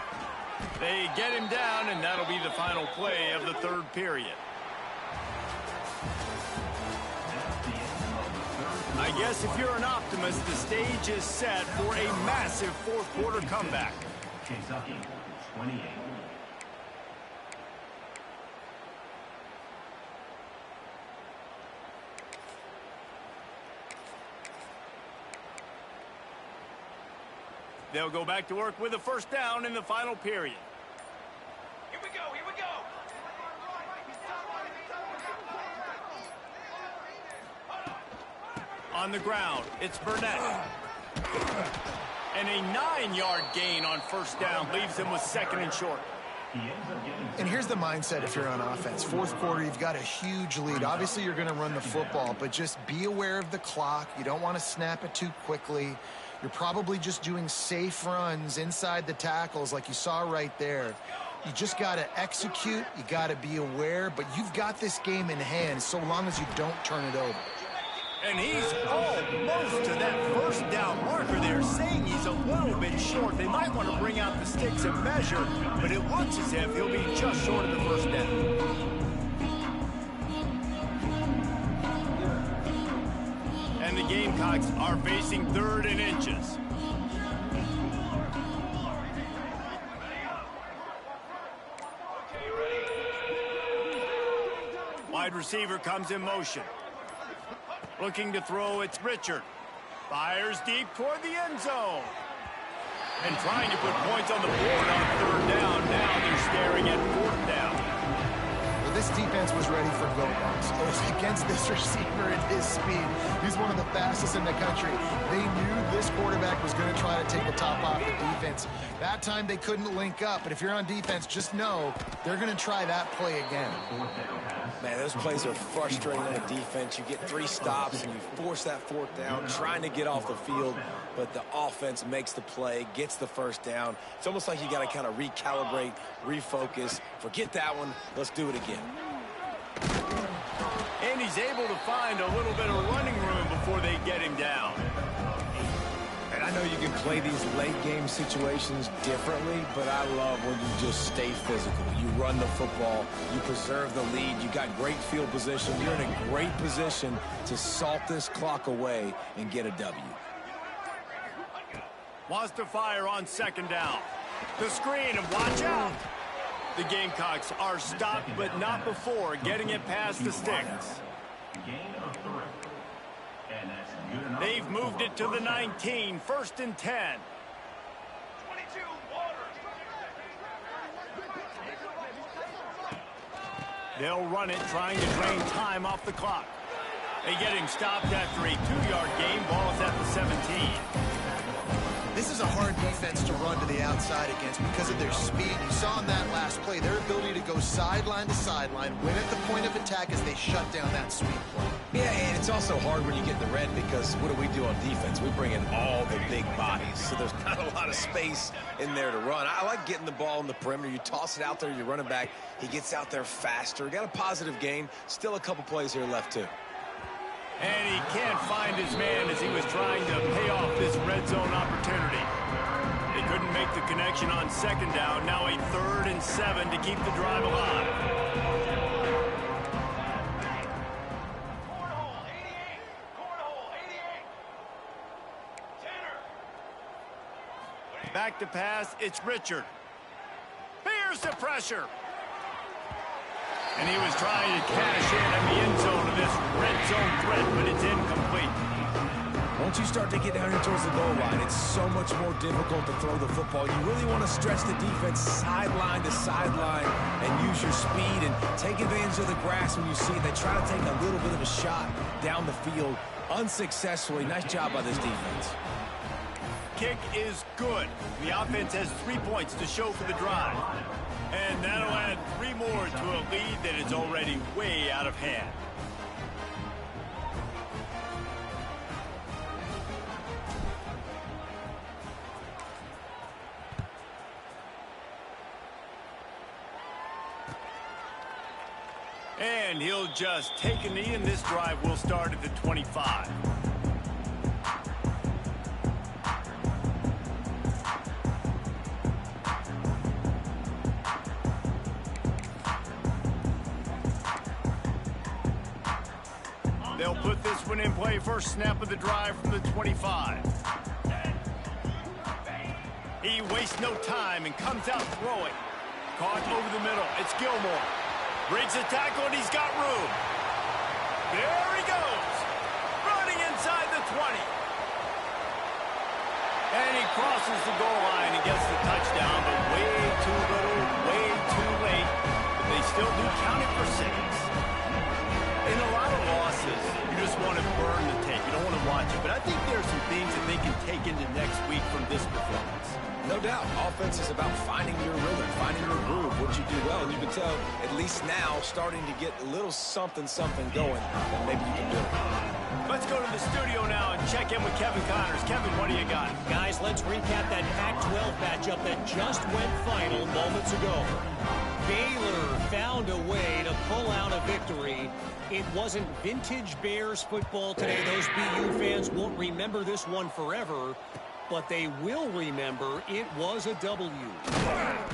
They get him down, and that'll be the final play of the 3rd period. I guess if you're an optimist, the stage is set for a massive 4th quarter comeback. Kentucky, 28. They'll go back to work with a first down in the final period. Here we go, here we go. On the ground, it's Burnett. And a 9-yard gain on first down leaves them with 2nd and short. And here's the mindset if you're on offense. 4th quarter, you've got a huge lead. Obviously, you're going to run the football, but just be aware of the clock. You don't want to snap it too quickly. You're probably just doing safe runs inside the tackles like you saw right there. You just got to execute. You got to be aware, but you've got this game in hand so long as you don't turn it over. And he's almost to that first down marker there, saying he's a little bit short. They might want to bring out the sticks and measure, but it looks as if he'll be just short of the first down. And the Gamecocks are facing 3rd and inches. Wide receiver comes in motion. Looking to throw, it's Richard. Fires deep toward the end zone. And trying to put points on the board on 3rd down. Now they're staring at 4th down. Well, this defense was ready for go balls. It was against this receiver at his speed. He's one of the fastest in the country. They knew this quarterback was going to try to take the top off the defense. That time they couldn't link up, but if you're on defense, just know they're going to try that play again. Man, those plays are frustrating on the defense. You get 3 stops and you force that 4th down, trying to get off the field, but the offense makes the play, gets the first down. It's almost like you got to kind of recalibrate, refocus. Forget that one. Let's do it again. And he's able to find a little bit of running room before they get him down. And I know you can play these late game situations differently, but I love when you just stay physical. You run the football, you preserve the lead, you got great field position. You're in a great position to salt this clock away and get a W. Wants to fire on 2nd down. The screen, and watch out. The Gamecocks are stopped, but not before getting it past the sticks. Gain of 3. And that's good enough. They've moved it to the 19, 1st and 10. 22, water. They'll run it, trying to drain time off the clock. They get him stopped after a 2-yard gain. Ball's at the 17. This is a hard defense to run to the outside against because of their speed. You saw in that last play their ability to go sideline to sideline, win at the point of attack as they shut down that sweep play. Yeah, and it's also hard when you get the red because what do we do on defense? We bring in all the big bodies, so there's not a lot of space in there to run. I like getting the ball in the perimeter. You toss it out there, you run it back. He gets out there faster. Got a positive gain. Still a couple plays here left, too. And he can't find his man as he was trying to pay off this red zone opportunity. They couldn't make the connection on second down. Now a 3rd and 7 to keep the drive alive. Cornhole, 88. Cornhole, 88. Tanner. Back to pass, it's Richard. Here's the pressure. And he was trying to cash in the end zone of this red zone threat, but it's incomplete. Once you start to get down here towards the goal line, it's so much more difficult to throw the football. You really want to stretch the defense sideline to sideline and use your speed and take advantage of the grass when you see it. They try to take a little bit of a shot down the field unsuccessfully. Nice job by this defense. Kick is good. The offense has 3 points to show for the drive. And that'll add 3 more to a lead that is already way out of hand. And he'll just take a knee, and this drive will start at the 25. They'll put this one in play. First snap of the drive from the 25. He wastes no time and comes out throwing. Caught over the middle. It's Gilmore. Breaks the tackle, and he's got room. There he goes. Running inside the 20. And he crosses the goal line and gets the touchdown, but way too little, way too late. But they still do count it for 6. In a lot of losses, you just want to burn the tape. You don't want to watch it. But I think there are some things that they can take into next week from this performance. No doubt. Offense is about finding your rhythm, finding your groove, what you do well. And you can tell, at least now, starting to get a little something going that maybe you can do. Let's go to the studio now and check in with Kevin Connors. Kevin, what do you got? Guys, let's recap that Pac-12 matchup that just went final moments ago. Baylor found a way to pull out a victory. It wasn't vintage Bears football today. Those BU fans won't remember this one forever, but they will remember it was a W.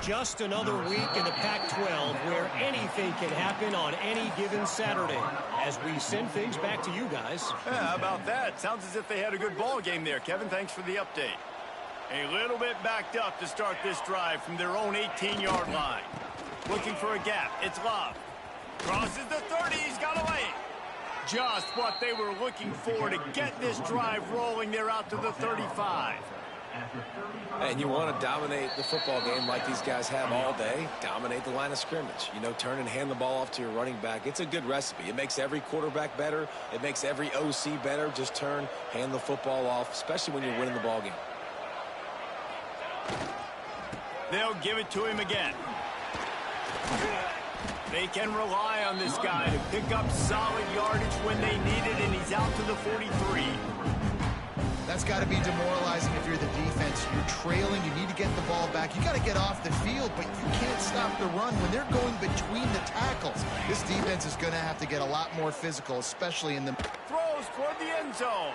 Just another week in the Pac-12 where anything can happen on any given Saturday. As we send things back to you guys. Yeah, how about that? Sounds as if they had a good ball game there. Kevin, thanks for the update. A little bit backed up to start this drive from their own 18-yard line. Looking for a gap. It's Love. Crosses the 30. He's got a lane. Just what they were looking for to get this drive rolling. They're out to the 35. And you want to dominate the football game like these guys have all day. Dominate the line of scrimmage. You know, turn and hand the ball off to your running back. It's a good recipe. It makes every quarterback better. It makes every OC better. Just turn, hand the football off, especially when you're winning the ball game. They'll give it to him again. They can rely on this guy to pick up solid yardage when they need it, and he's out to the 43. That's got to be demoralizing if you're the defense. You're trailing. You need to get the ball back. You got to get off the field, but you can't stop the run when they're going between the tackles. This defense is going to have to get a lot more physical, especially in the... Throws toward the end zone.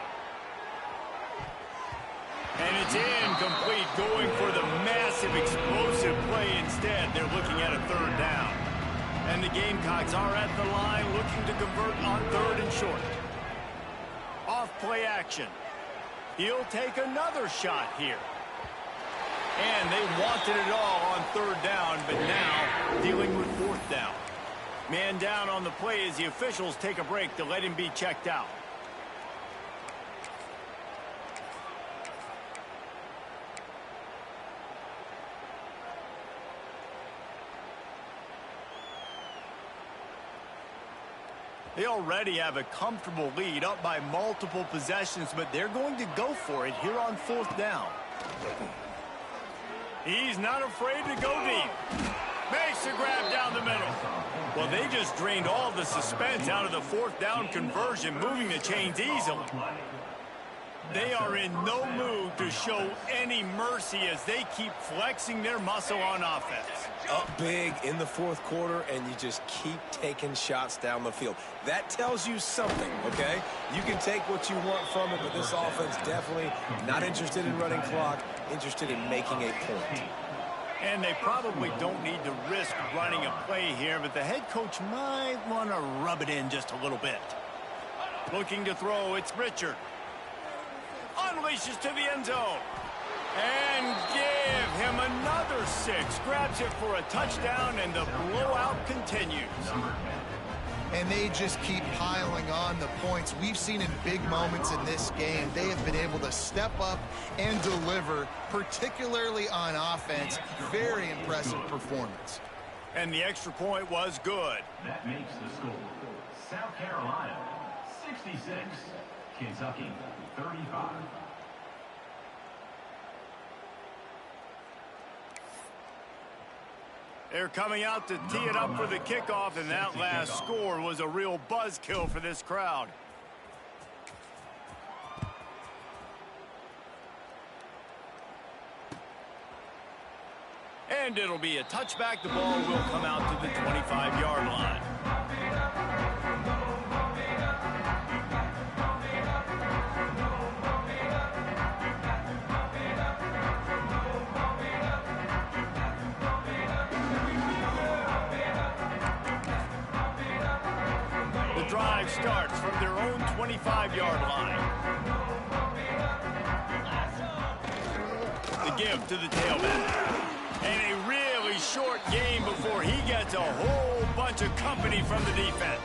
And it's incomplete, going for the massive explosive play instead. They're looking at a 3rd down. And the Gamecocks are at the line looking to convert on 3rd and short. Off play action. He'll take another shot here. And they wanted it all on 3rd down, but now dealing with 4th down. Man down on the play as the officials take a break to let him be checked out. They already have a comfortable lead, up by multiple possessions, but they're going to go for it here on 4th down. He's not afraid to go deep. Makes the grab down the middle. Well, they just drained all the suspense out of the 4th down conversion, moving the chains easily. They are in no mood to show any mercy as they keep flexing their muscle on offense. Up big in the fourth quarter, and you just keep taking shots down the field. That tells you something, okay? You can take what you want from it, but this offense definitely not interested in running clock, interested in making a point. And they probably don't need to risk running a play here, but the head coach might want to rub it in just a little bit. Looking to throw, it's Richard. Unleashes to the end zone. And give him another 6. Grabs it for a touchdown, and the blowout continues. And they just keep piling on the points. We've seen in big moments in this game, they have been able to step up and deliver, particularly on offense. Very impressive performance. And the extra point was good. That makes the score. South Carolina, 66. Kentucky, 35. They're coming out to tee it up for the kickoff, and that last score was a real buzzkill for this crowd. And it'll be a touchback. The ball will come out to the 25-yard line. Drive starts from their own 25-yard line. The give to the tailback. And a really short game before he gets a whole bunch of company from the defense.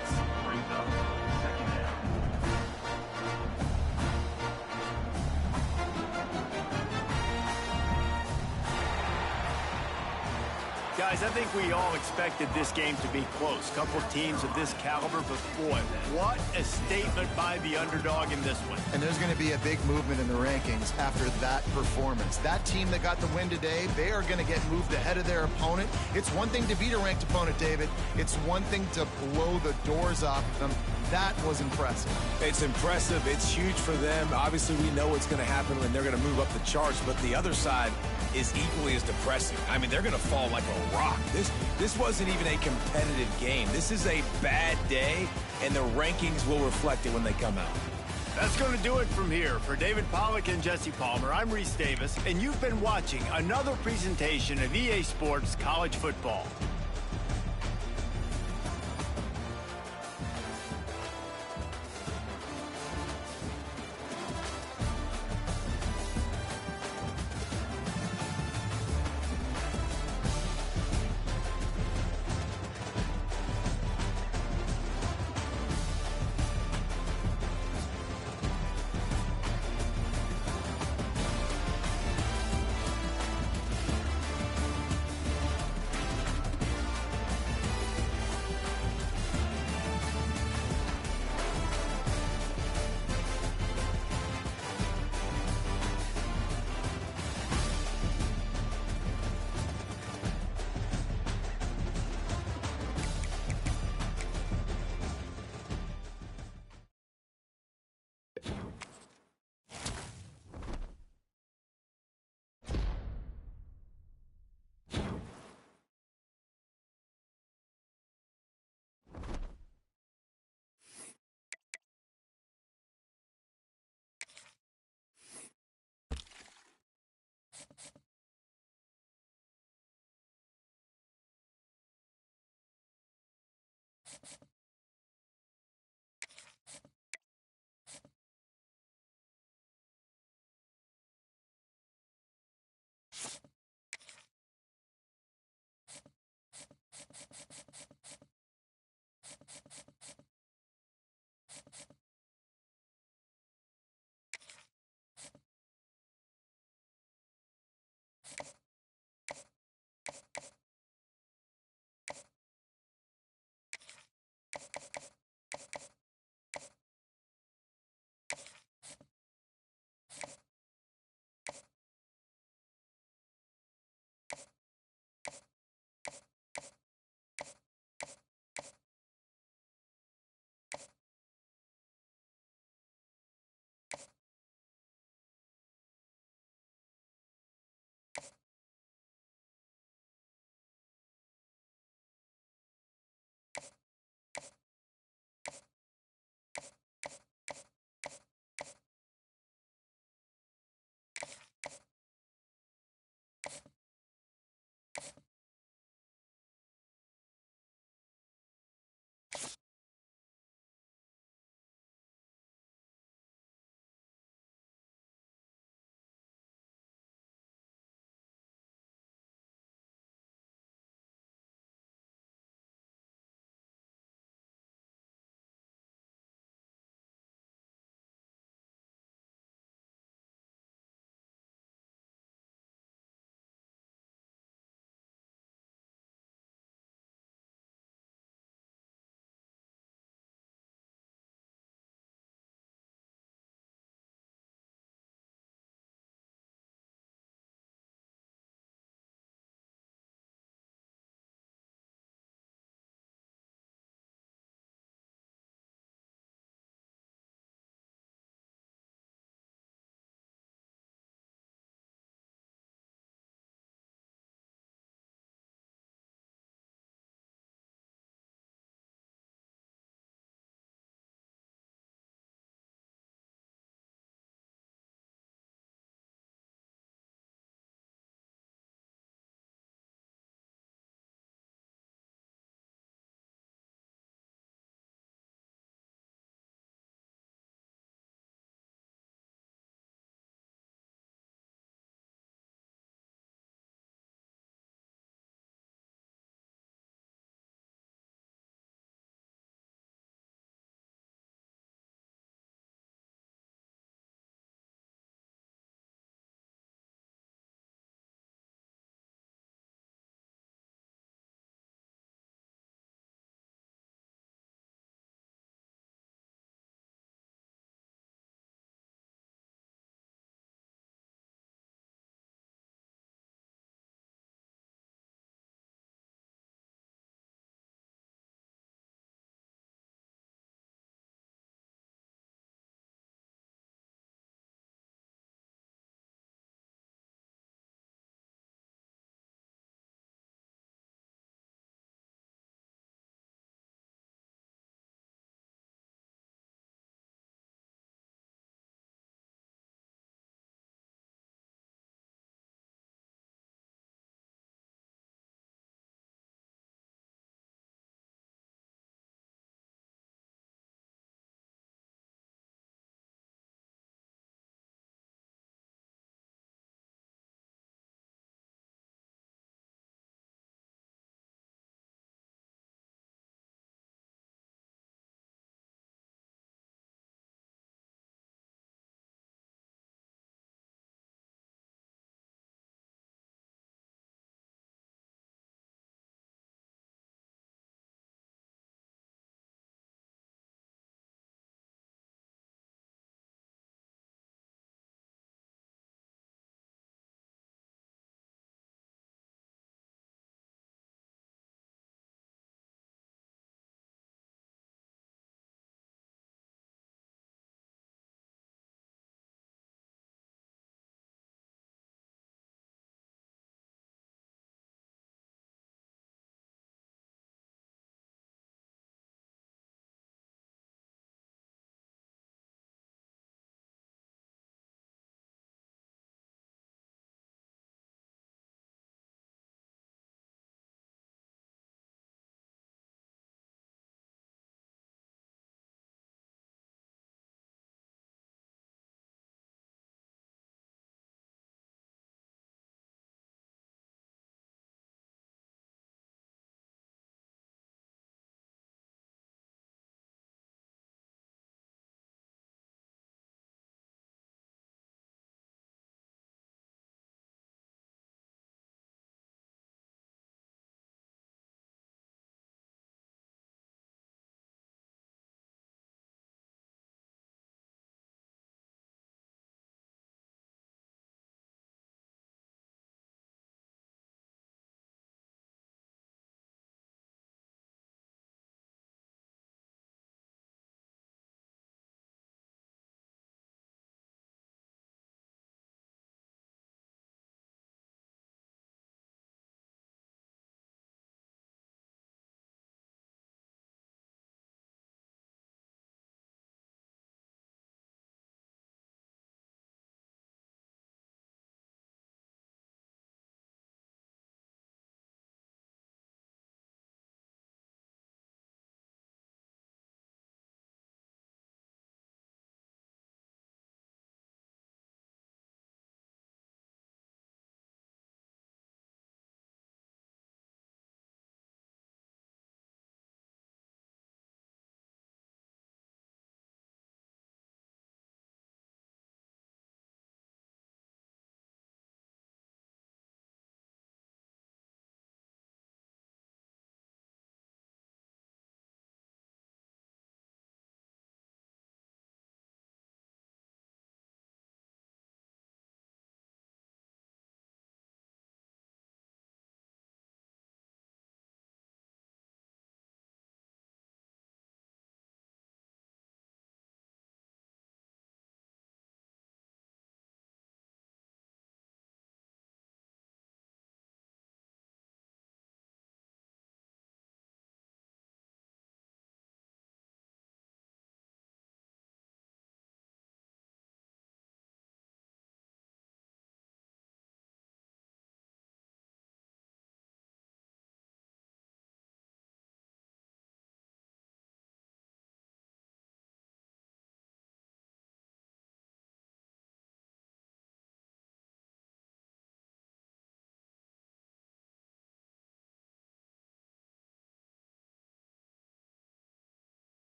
Guys, I think we all expected this game to be close. Couple teams of this caliber, but boy, what a statement by the underdog in this one. And there's going to be a big movement in the rankings after that performance. That team that got the win today, they are going to get moved ahead of their opponent. It's one thing to beat a ranked opponent, David. It's one thing to blow the doors off them. That was impressive. It's impressive. It's huge for them. Obviously, we know what's going to happen when they're going to move up the charts, but the other side is equally as depressing. I mean, they're going to fall like a rock. This wasn't even a competitive game. This is a bad day, and the rankings will reflect it when they come out. That's going to do it from here. For David Pollack and Jesse Palmer, I'm Reese Davis, and you've been watching another presentation of EA Sports College Football.